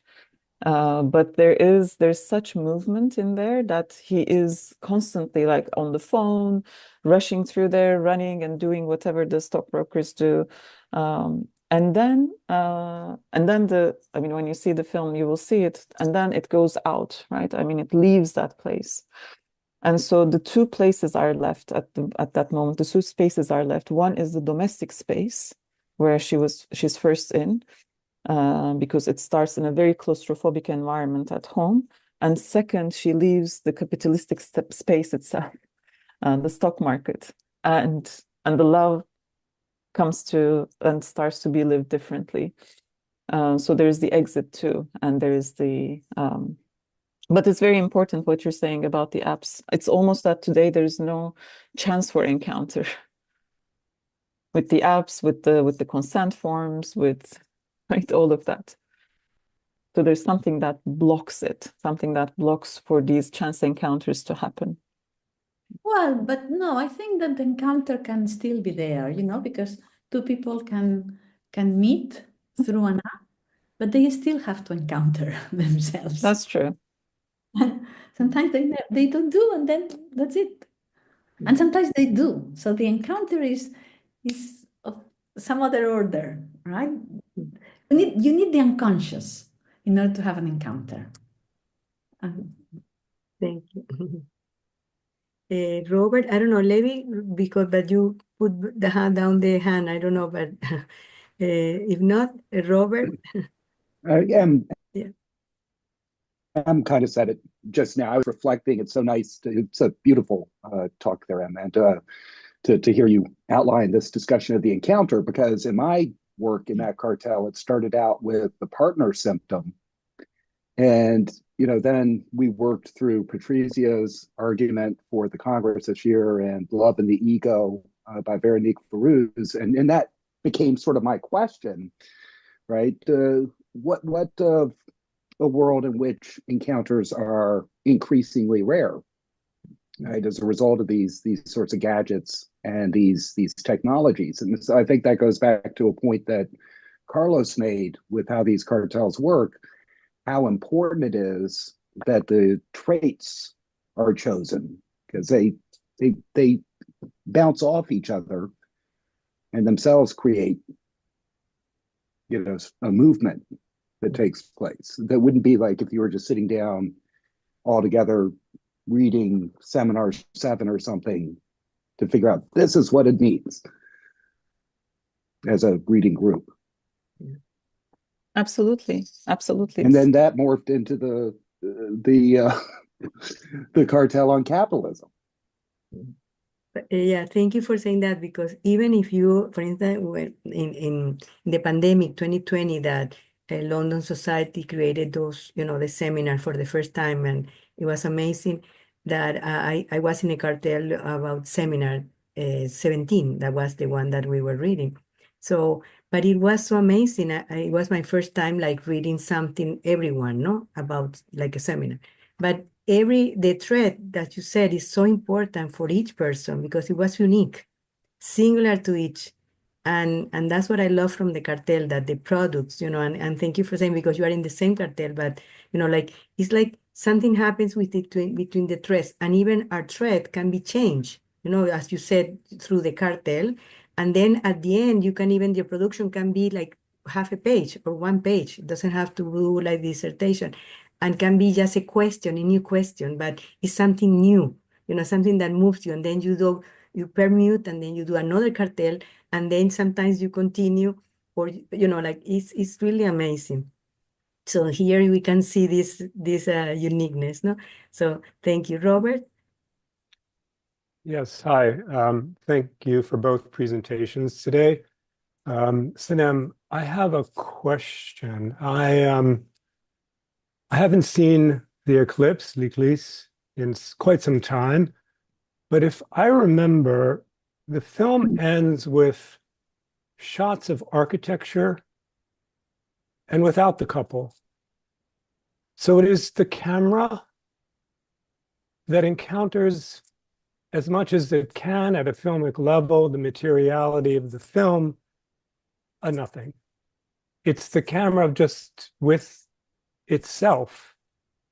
But there's such movement in there that he is constantly like on the phone, rushing through there, running and doing whatever the stockbrokers do. And then I mean, when you see the film, you will see it, and then it goes out, right? I mean, it leaves that place. And so the two places are left at that moment. The two spaces are left. One is the domestic space where she's first in, because it starts in a very claustrophobic environment at home. And second, she leaves the capitalistic space itself, the stock market, and the love comes to and starts to be lived differently. So there's the exit too, and there's the but it's very important what you're saying about the apps. It's almost that today there's no chance for encounter with the apps, with the consent forms, with right, all of that. So there's something that blocks it, something that blocks for these chance encounters to happen. Well, but no, I think that the encounter can still be there, because two people can meet through an app, but they still have to encounter themselves. That's true. Sometimes they don't do, and then that's it. And sometimes they do. So the encounter is of some other order, right? You need the unconscious in order to have an encounter. Thank you. Robert, I don't know, maybe because but you put the hand down the hand, I don't know, but if not, Robert. I am. Yeah. Em kind of said it just now. I was reflecting. It's so nice. It's a beautiful talk there, Em, and to hear you outline this discussion of the encounter, because in my work in that cartel, it started out with the partner symptom. And, then we worked through Patrizio's argument for the Congress this year and Love and the Ego by Veronique Feruz. And that became sort of my question, right? What a world in which encounters are increasingly rare, right, as a result of these sorts of gadgets and these technologies. And so I think that goes back to a point that Carlos made with how these cartels work, how important it is that the traits are chosen, because they bounce off each other and themselves create, a movement that takes place. That wouldn't be like if you were just sitting down all together reading Seminar 7 or something to figure out this is what it means as a reading group. Absolutely. And then that morphed into the cartel on capitalism. Yeah, thank you for saying that, because even if you, for instance, when in the pandemic 2020, that London Society created those, the seminar for the first time, and it was amazing that I was in a cartel about seminar 17. That was the one that we were reading. So, but it was so amazing. It was my first time like reading something, everyone, no, about like a seminar. But the thread that you said is so important for each person because it was unique, singular to each. And that's what I love from the cartel, that the products, and thank you for saying, because you are in the same cartel, but, like, it's like something happens between the threads, and even our thread can be changed, as you said, through the cartel. And then at the end, your production can be like half a page or 1 page. It doesn't have to do like dissertation, and can be just a new question, but it's something new, something that moves you. And then you permute, and then you do another cartel, and then sometimes you continue, or, like it's really amazing. So here we can see this uniqueness, no? So thank you, Robert. Yes, hi. Thank you for both presentations today. Sanem, I have a question. I haven't seen the eclipse, l'Éclipse, in quite some time, but if I remember, the film ends with shots of architecture and without the couple. So it is the camera that encounters, as much as it can at a filmic level, the materiality of the film, a nothing. It's the camera just with itself.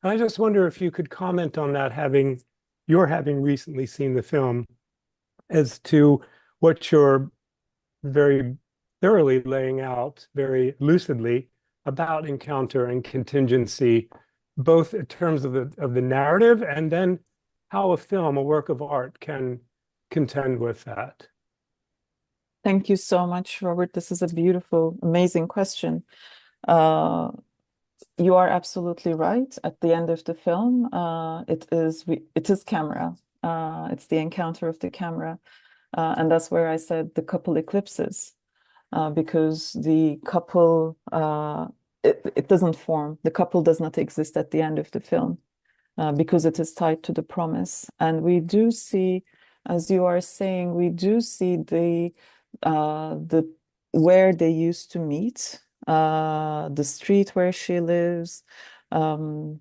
I just wonder if you could comment on that, having recently seen the film, as to what your very thoroughly laying out very lucidly about encounter and contingency, both in terms of the narrative and then how a film, a work of art, can contend with that. Thank you so much, Robert. This is a beautiful, amazing question. You are absolutely right. At the end of the film, it is camera. It's the encounter of the camera. And that's where I said the couple eclipses, because the couple, it doesn't form. The couple does not exist at the end of the film, because it is tied to the promise. And we do see, as you are saying, we do see the where they used to meet, the street where she lives, some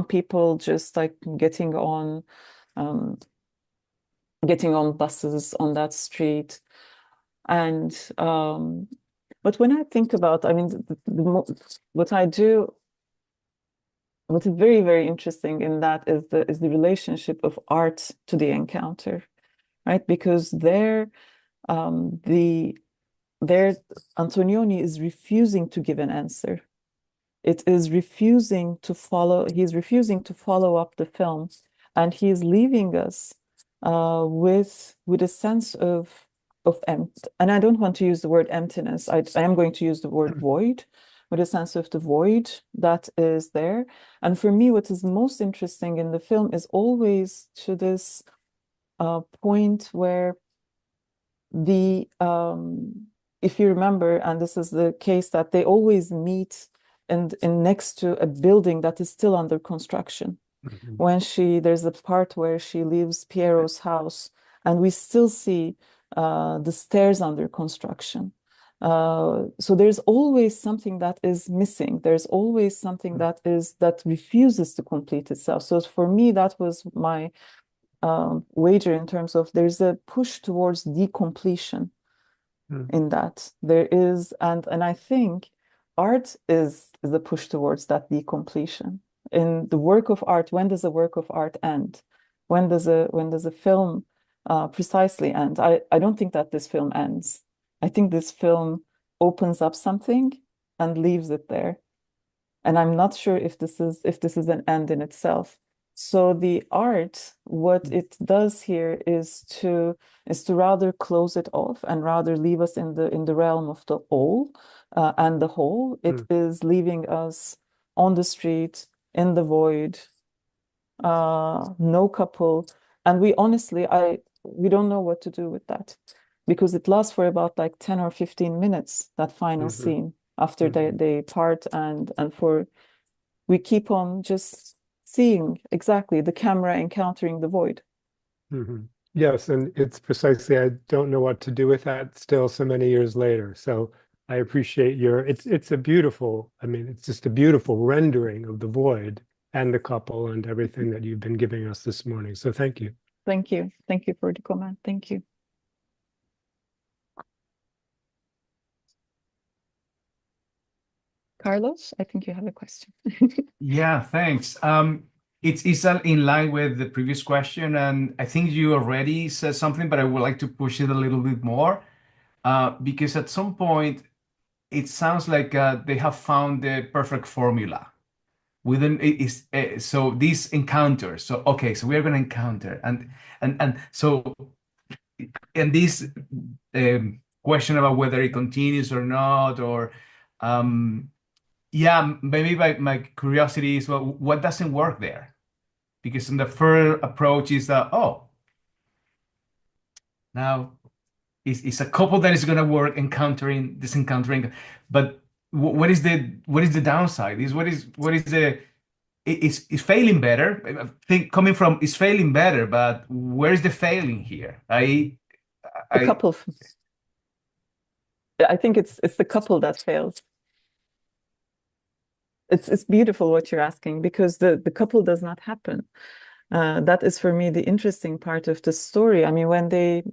people just like getting on buses on that street. And but when I think about, I mean, what I do, what's very, very interesting in that is the relationship of art to the encounter, right? Because there Antonioni is refusing to give an answer. It is refusing to follow, he's refusing to follow up the film, and he is leaving us with a sense of empty. And I don't want to use the word emptiness. I am going to use the word void, with a sense of the void that is there. And for me, what is most interesting in the film is always to this point where the if you remember, and this is the case, that they always meet in next to a building that is still under construction. Mm-hmm. When there's a part where she leaves Piero's house, and we still see the stairs under construction. So there's always something that is missing. There's always something that refuses to complete itself. So for me, that was my wager in terms of there's a push towards decompletion in that. There is, and I think art is a push towards that decompletion. In the work of art, when does a work of art end? When does a film precisely end? I don't think that this film ends. I think this film opens up something and leaves it there. And I'm not sure if this is an end in itself. So the art, what it does here is to rather close it off and rather leave us in the realm of the all and the whole. It is leaving us on the street, in the void, no couple. And we honestly, we don't know what to do with that, because it lasts for about like 10 or 15 minutes, that final scene, after they part, and we keep on just seeing exactly the camera encountering the void. Yes, and it's precisely, I don't know what to do with that still so many years later. So I appreciate it's a beautiful, I mean, it's just a beautiful rendering of the void and the couple and everything that you've been giving us this morning. So thank you. Thank you. Thank you for the comment. Thank you. Carlos, I think you have a question. Yeah, thanks. It's in line with the previous question, and I think you already said something, but I would like to push it a little bit more, because at some point it sounds like they have found the perfect formula. So these encounters. So okay, so we are going to encounter, and so this question about whether it continues or not, or yeah, maybe my curiosity is, well, what doesn't work there? Because in the first approach is that, oh, now it's a couple that is going to work encountering, but what is the downside? Is failing better? I think coming from is failing better, but where is the failing here? The couple. I think it's the couple that fails. It's beautiful what you're asking, because the couple does not happen. That is for me the interesting part of the story. I mean, when they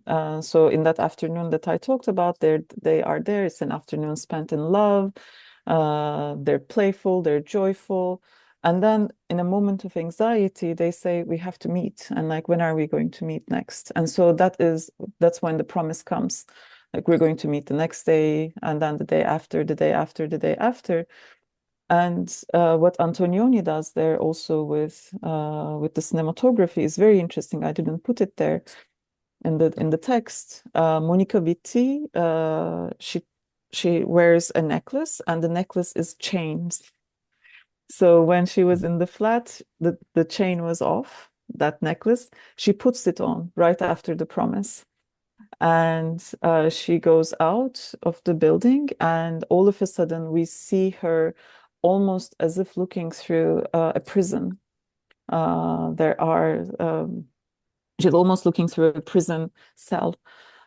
so in that afternoon that I talked about, they are there. It's an afternoon spent in love. They're playful, they're joyful, and then in a moment of anxiety, they say, we have to meet, and like, when are we going to meet next? And so that's when the promise comes. like we're going to meet the next day, and then the day after, the day after, the day after. And what Antonioni does there also with the cinematography is very interesting. I didn't put it there in the text. Monica Vitti, she wears a necklace, and the necklace is chained. So when she was in the flat, the chain was off, that necklace. She puts it on right after the promise. And she goes out of the building, and all of a sudden we see her almost as if looking through a prison. She's almost looking through a prison cell.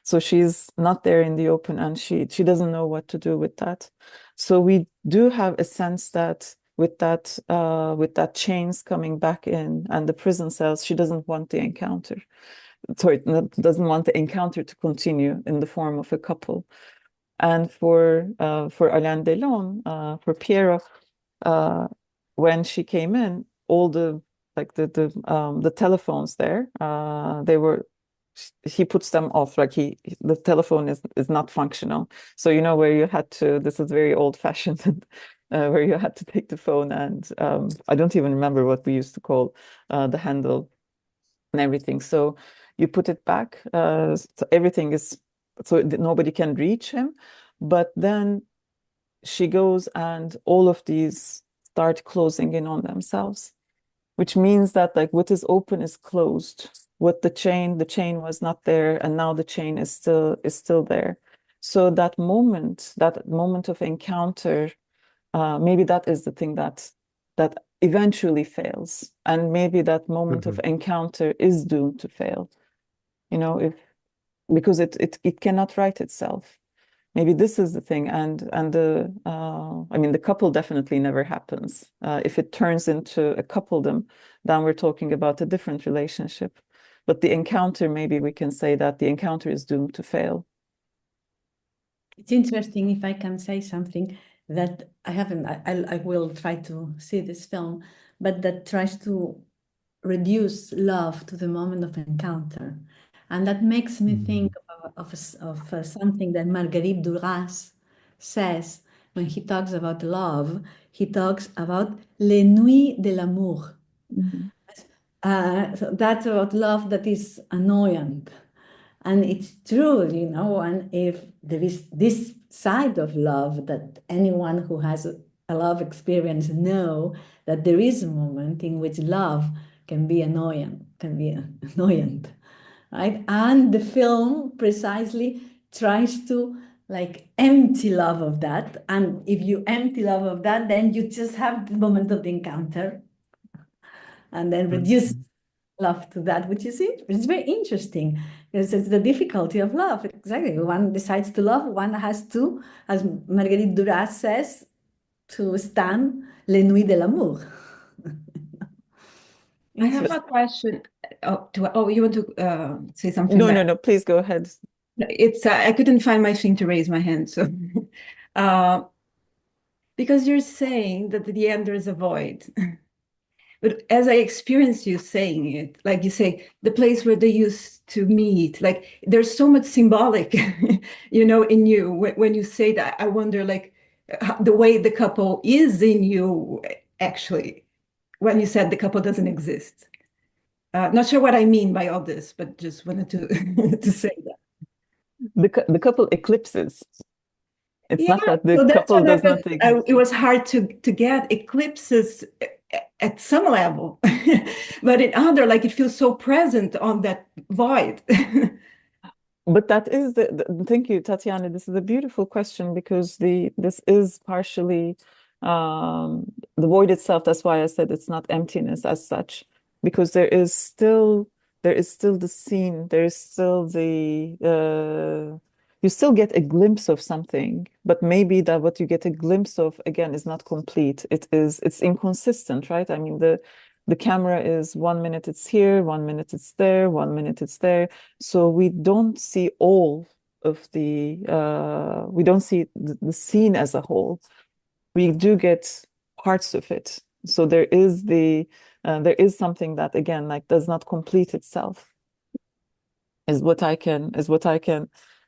So she's not there in the open, and she doesn't know what to do with that. So we do have a sense that with that chains coming back in and the prison cells, she doesn't want the encounter. Sorry, doesn't want the encounter to continue in the form of a couple. And for Alain Delon, for Piero, when she came in, all the telephones there, he puts them off, like the telephone is not functional. So where you had to, this is very old fashioned, where you had to take the phone and I don't even remember what we used to call the handle and everything. So you put it back, so everything is, so nobody can reach him. But then she goes and all of these start closing in on themselves, which means that like what is open is closed. What the chain was not there, and now the chain is still there. So that moment of encounter, maybe that is the thing that eventually fails, and maybe that moment of encounter is doomed to fail. Because it cannot right itself. Maybe this is the thing, and the couple definitely never happens. If it turns into a coupledom, then we're talking about a different relationship. But the encounter, maybe we can say that the encounter is doomed to fail. It's interesting, if I can say something, that I will try to see this film, but that tries to reduce love to the moment of encounter. And that makes me think of something that Marguerite Duras says when he talks about love. He talks about les nuits de l'amour. So that's about love that is annoying. And it's true, and if there is this side of love that anyone who has a love experience know that there is a moment in which love can be annoying, right? And the film precisely tries to empty love of that. And if you empty love of that, then you just have the moment of the encounter and then reduce love to that, which is it's very interesting, because it's the difficulty of love. Exactly. One decides to love, one has to, as Marguerite Duras says, to stand les nuits de l'amour. I have a question. You want to say something? No, please go ahead. It's I couldn't find my thing to raise my hand, so because you're saying that at the end there is a void. But as I experience you saying it, like you say, the place where they used to meet, like there's so much symbolic, in you when you say that. I wonder, like, the way the couple is in you, actually, when you said the couple doesn't exist. Not sure what I mean by all this, but just wanted to say that. The couple eclipses. It's not that the so couple does not exist. It was hard to get eclipses at some level, but in other, like, it feels so present on that void. But that is thank you, Tatiana. This is a beautiful question, because this is partially the void itself. That's why I said it's not emptiness as such, because there is still the scene, there is still you still get a glimpse of something, but maybe that what you get a glimpse of again is not complete. It's inconsistent, right? I mean, the camera is 1 minute it's here, 1 minute it's there, 1 minute it's there. So we don't see all of we don't see the scene as a whole. We do get parts of it. So there is something that again, like, does not complete itself, is what I can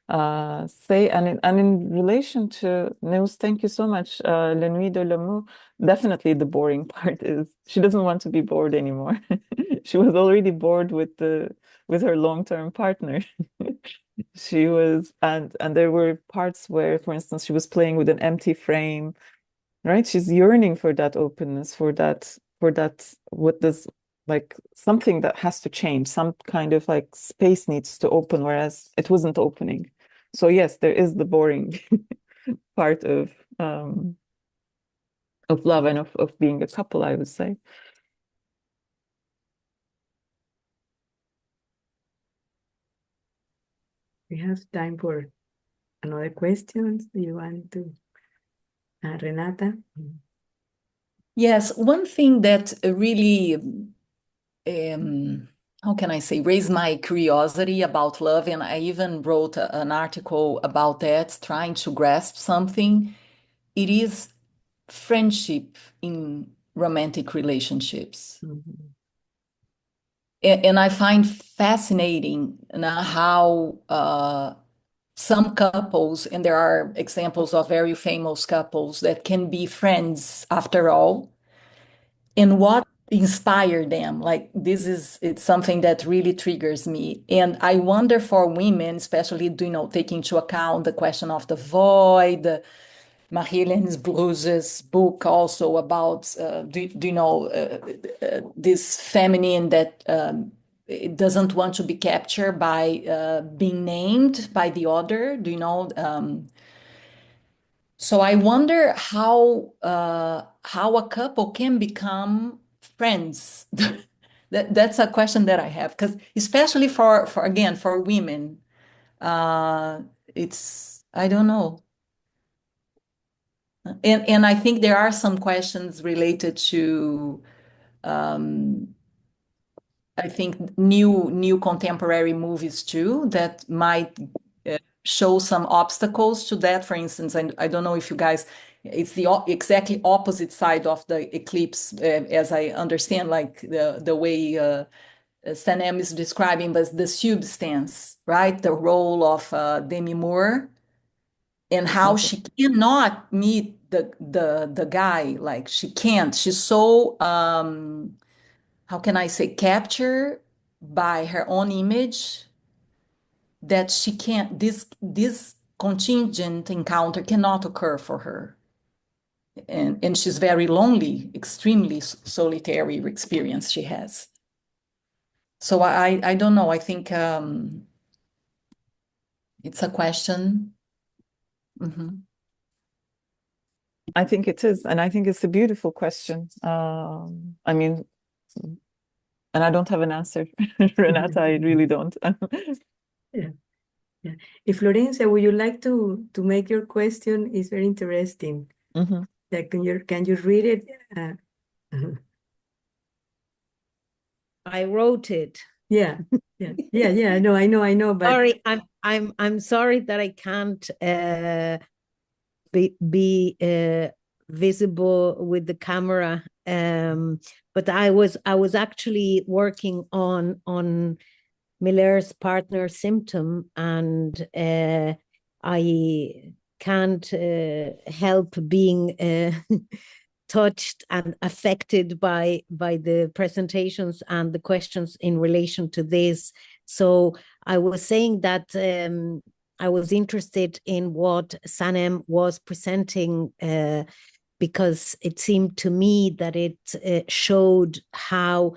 say. And in relation to Neus, thank you so much. La Nuit de l'amour, definitely the boring part is she doesn't want to be bored anymore. She was already bored with her long-term partner. She was, and there were parts where, for instance, she was playing with an empty frame, right? She's yearning for that openness, for that what does, like, something that has to change, some kind of like space needs to open, whereas it wasn't opening. So yes, there is the boring part of love and of being a couple, I would say. We have time for another questions. Do you want to, Renata? Yes, one thing that really, how can I say, raised my curiosity about love, and I even wrote an article about that, trying to grasp something. It is friendship in romantic relationships. Mhm. And I find fascinating how some couples, and there are examples of very famous couples that can be friends after all, and what inspired them. Like it's something that really triggers me. And I wonder for women, especially, taking into account the question of the void, Marie-Hélène Bruge's book also about, this feminine that it doesn't want to be captured by being named by the other, so I wonder how a couple can become friends. That's a question that I have, because especially for women, it's, I don't know. And I think there are some questions related to I think new contemporary movies too that might show some obstacles to that. For instance, I don't know if you guys, it's the exactly opposite side of the eclipse, as I understand, like the way Sanem is describing, but the substance, right? The role of Demi Moore, and how she cannot meet the guy, like she can't. She's so how can I say, captured by her own image that she can't. This contingent encounter cannot occur for her, and she's very lonely, extremely solitary experience she has. So I don't know. I think it's a question. I think it is, and I think it's a beautiful question. I mean, and I don't have an answer, Renata. I really don't. Yeah. Yeah. If Florencia, would you like to make your question? It's very interesting. Mhm. Yeah, can you read it? I wrote it. Yeah. I know. But Sorry, I'm sorry that I can't be visible with the camera. But I was actually working on Miller's partner symptom, and I can't help being touched and affected by the presentations and the questions in relation to this. So I was saying that I was interested in what Sanem was presenting because it seemed to me that it showed how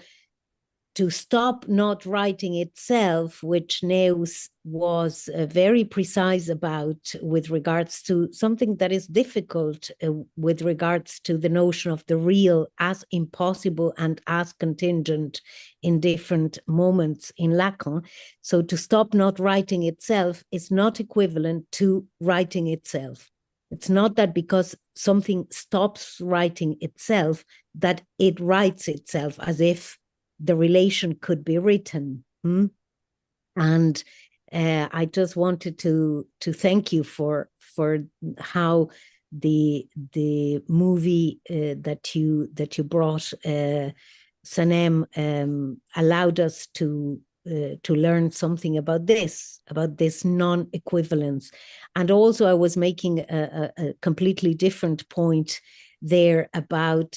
to stop not writing itself, which Neus was very precise about with regards to something that is difficult with regards to the notion of the real as impossible and as contingent in different moments in Lacan. So to stop not writing itself is not equivalent to writing itself. It's not that because something stops writing itself, that it writes itself as if the relation could be written. And I just wanted to thank you for how the movie that you brought, Sanem, allowed us to to learn something about this non-equivalence. And also I was making a completely different point there about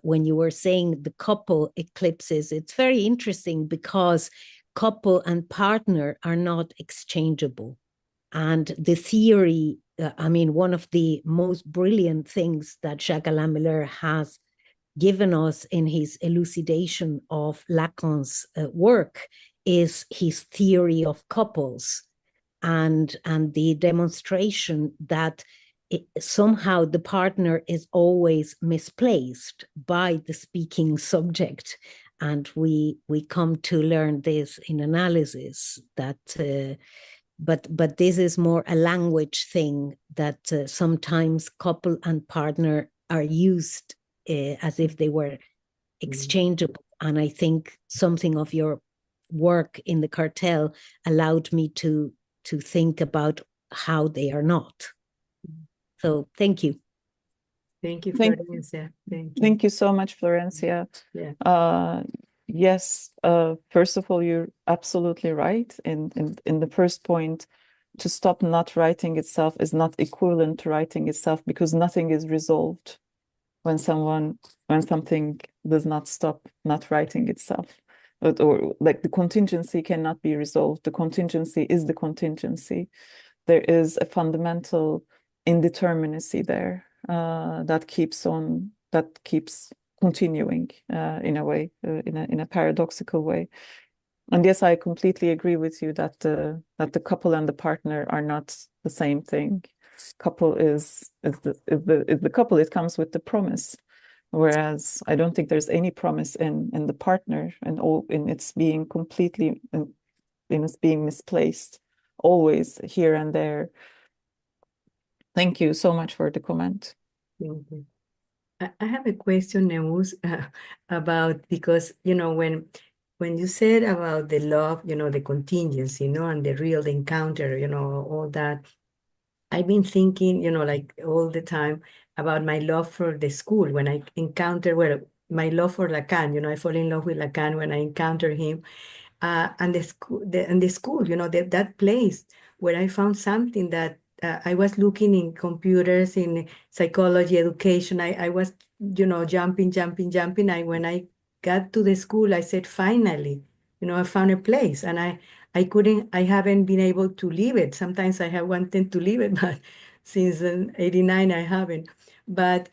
when you were saying the couple eclipses. It's very interesting because couple and partner are not exchangeable. And the theory, I mean, one of the most brilliant things that Jacques-Alain Miller has given us in his elucidation of Lacan's work is his theory of couples and the demonstration that somehow the partner is always misplaced by the speaking subject. And we come to learn this in analysis, that but this is more a language thing, that sometimes couple and partner are used as if they were exchangeable. And I think something of your work in the cartel allowed me to think about how they are not. So thank you. Thank you, Florencia. Thank you. Thank you so much, Florencia. Yeah. Yes, first of all, you're absolutely right. In the first point, to stop not writing itself is not equivalent to writing itself, because nothing is resolved when something does not stop not writing itself. Or like the contingency cannot be resolved. The contingency is the contingency. There is a fundamental indeterminacy there that keeps continuing in a way, in a paradoxical way. And yes, I completely agree with you that the couple and the partner are not the same thing. Couple is the couple. It comes with the promise, whereas I don't think there's any promise in the partner, and all in its being completely in its being misplaced, always here and there. Thank you so much for the comment. Thank you. I have a question, Neus, about, because when you said about the love, the contingency, and the real encounter, all that, I've been thinking, like all the time about my love for the school. When I encounter, my love for Lacan, I fall in love with Lacan when I encounter him, and the school, that place where I found something that I was looking in computers, in psychology, education. I was, jumping. When I got to the school, I said, finally, I found a place, and I haven't been able to leave it. Sometimes I have wanted to leave it, but since '89, I haven't. But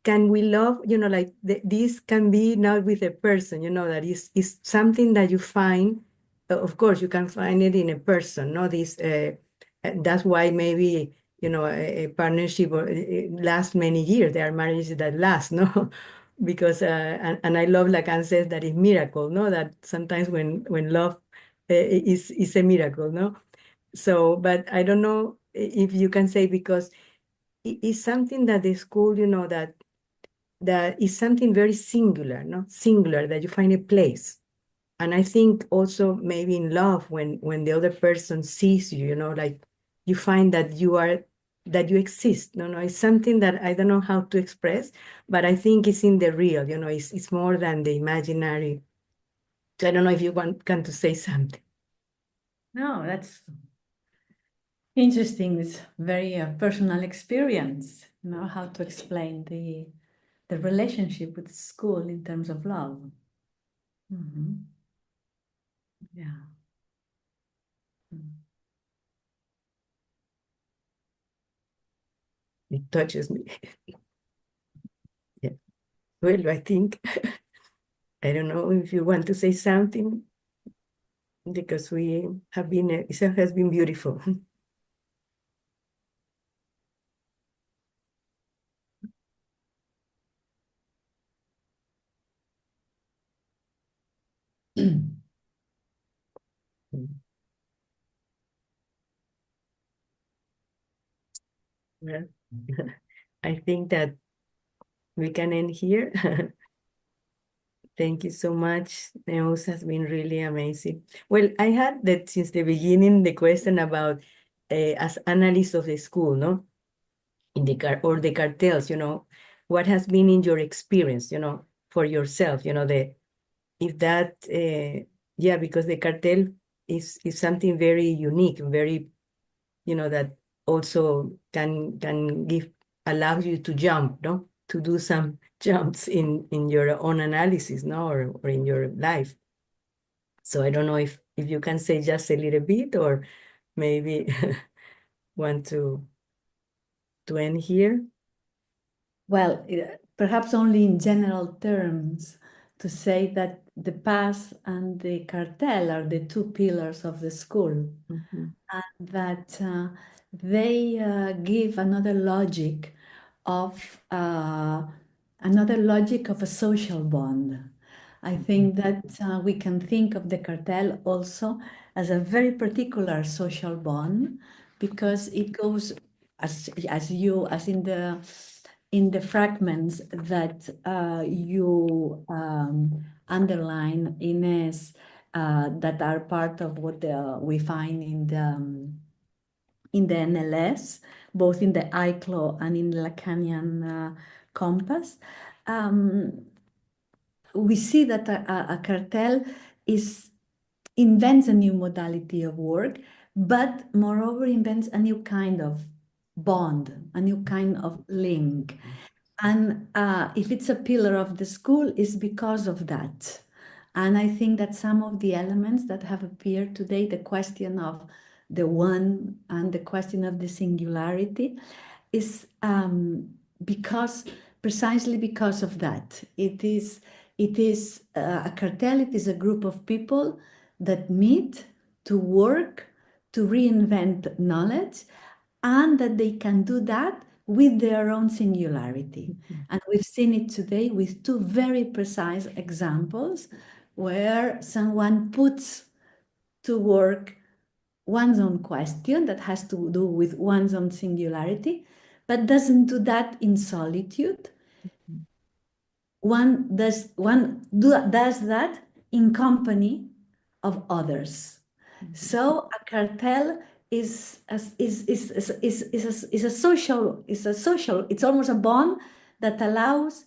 can we love, like this can be not with a person, that is something that you find. Of course, you can find it in a person, no? That's why maybe, a partnership lasts many years. There are marriages that last, no? Because, and I love Lacan says that it's miracle, no? That sometimes when love is a miracle, no? So, but I don't know if you can say, because it's something that the school, that is something very singular, no? Singular, that you find a place. And I think also maybe in love, when the other person sees you, like you find that you exist. No, it's something that I don't know how to express, but I think it's in the real, it's more than the imaginary. So I don't know if you want to say something. No, that's interesting. It's very personal experience, how to explain the relationship with school in terms of love. Yeah. It touches me. Yeah. Well, I think, I don't know if you want to say something, because we have been, it has been beautiful. Well, I think that we can end here. Thank you so much. Neus has been really amazing. Well, I had that since the beginning, the question about as analyst of the school, no? In the the cartels, what has been in your experience, for yourself, if that, yeah, because the cartel is something very unique, very, that also can allow you to jump, no? To do some jumps in your own analysis, no? Or in your life. So I don't know if you can say just a little bit, or maybe want to end here. Well, perhaps only in general terms to say that the past and the cartel are the two pillars of the school, and that they give another logic of a social bond. I think that we can think of the cartel also as a very particular social bond, because it goes as in the fragments that you underline, Ines, that are part of what we find in the NLS, both in the ICLO and in the Lacanian compass. We see that a cartel invents a new modality of work, but moreover invents a new kind of bond, a new kind of link. And if it's a pillar of the school, it's because of that. And I think that some of the elements that have appeared today, the question of the one and the question of the singularity, is precisely because of that. It is a cartel. It is a group of people that meet to work, to reinvent knowledge, and that they can do that with their own singularity. And we've seen it today with two very precise examples where someone puts to work one's own question that has to do with one's own singularity, but doesn't do that in solitude. One does that in company of others. So a cartel is a social, it's almost a bond that allows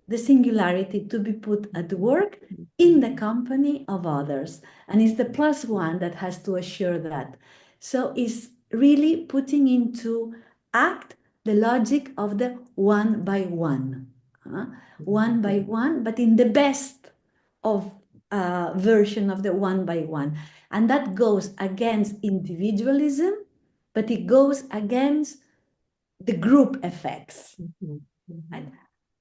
the singularity to be put at work in the company of others. And it's the plus one that has to assure that. So it's really putting into act the logic of the one by one. One by one, but in the best of version of the one by one. And that goes against individualism, but it goes against the group effects. Right?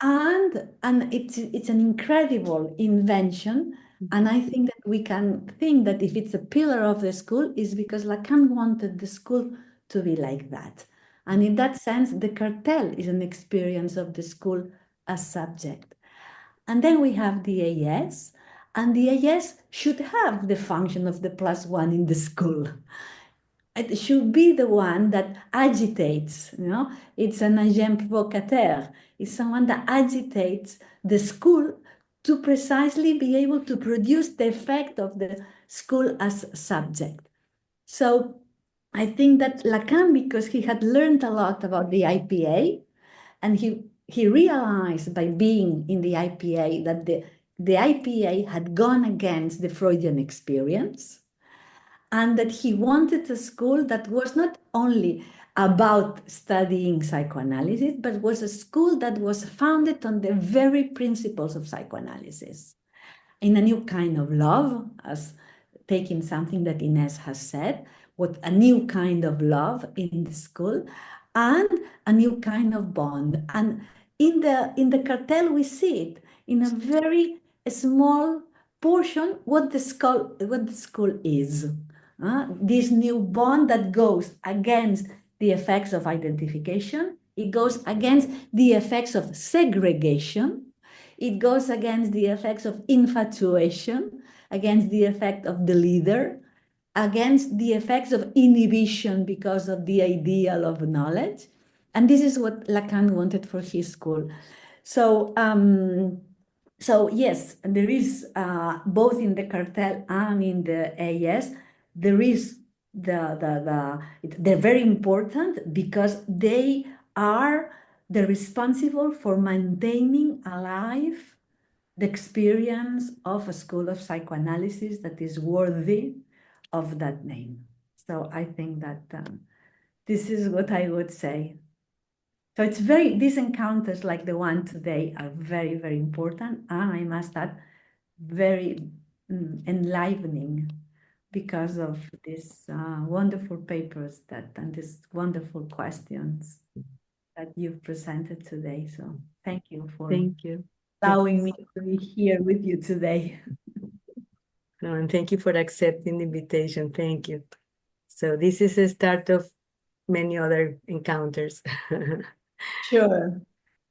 And it's an incredible invention. And I think that we can think that if it's a pillar of the school, is because Lacan wanted the school to be like that. And in that sense, the cartel is an experience of the school as subject. And then we have the AS, and the AS should have the function of the plus one in the school. It should be the one that agitates, It's an agent provocateur. It's someone that agitates the school to precisely be able to produce the effect of the school as subject. So I think that Lacan, because he had learned a lot about the IPA, and he realized by being in the IPA that the IPA had gone against the Freudian experience, and that he wanted a school that was not only about studying psychoanalysis, but was a school that was founded on the very principles of psychoanalysis, in a new kind of love, as taking something that Ines has said, what a new kind of love in the school, and a new kind of bond. And in the cartel, we see it in a very small portion what the school is. This new bond that goes against the effects of identification, it goes against the effects of segregation, it goes against the effects of infatuation, against the effect of the leader, against the effects of inhibition because of the ideal of knowledge. And this is what Lacan wanted for his school. So, so yes, there is both in the cartel and in the AS, there is they're very important because they are the responsible for maintaining alive the experience of a school of psychoanalysis that is worthy of that name. So I think that this is what I would say. So it's these encounters like the one today are very, very important. And I must add, very enlivening because of these wonderful papers and these wonderful questions that you've presented today. So thank you for Thank you. allowing me to be here with you today. No, and thank you for accepting the invitation. Thank you. So this is a start of many other encounters. Sure.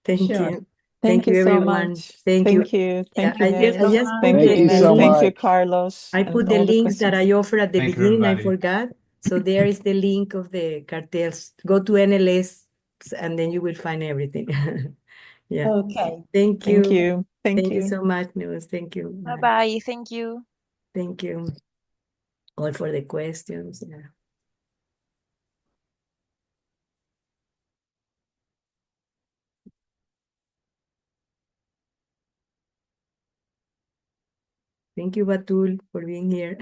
Thank Sure. you. Thank you so everyone. much. Thank you. Thank you. Thank you, I Neus. just put Thank Thank you, you so Neus. Thank you, much. Carlos. I and put the all the links that I questions. offered at the Thank you, beginning. I everybody. forgot. So there is the link of the cartels. Go to Analyst and then you will find everything. Yeah. Okay. Thank Thank you. you. Thank Thank you you. so much, Neus. Thank you. Bye. Bye-bye. Thank you. Thank you all for the questions. Yeah. Thank you, Batul, for being here.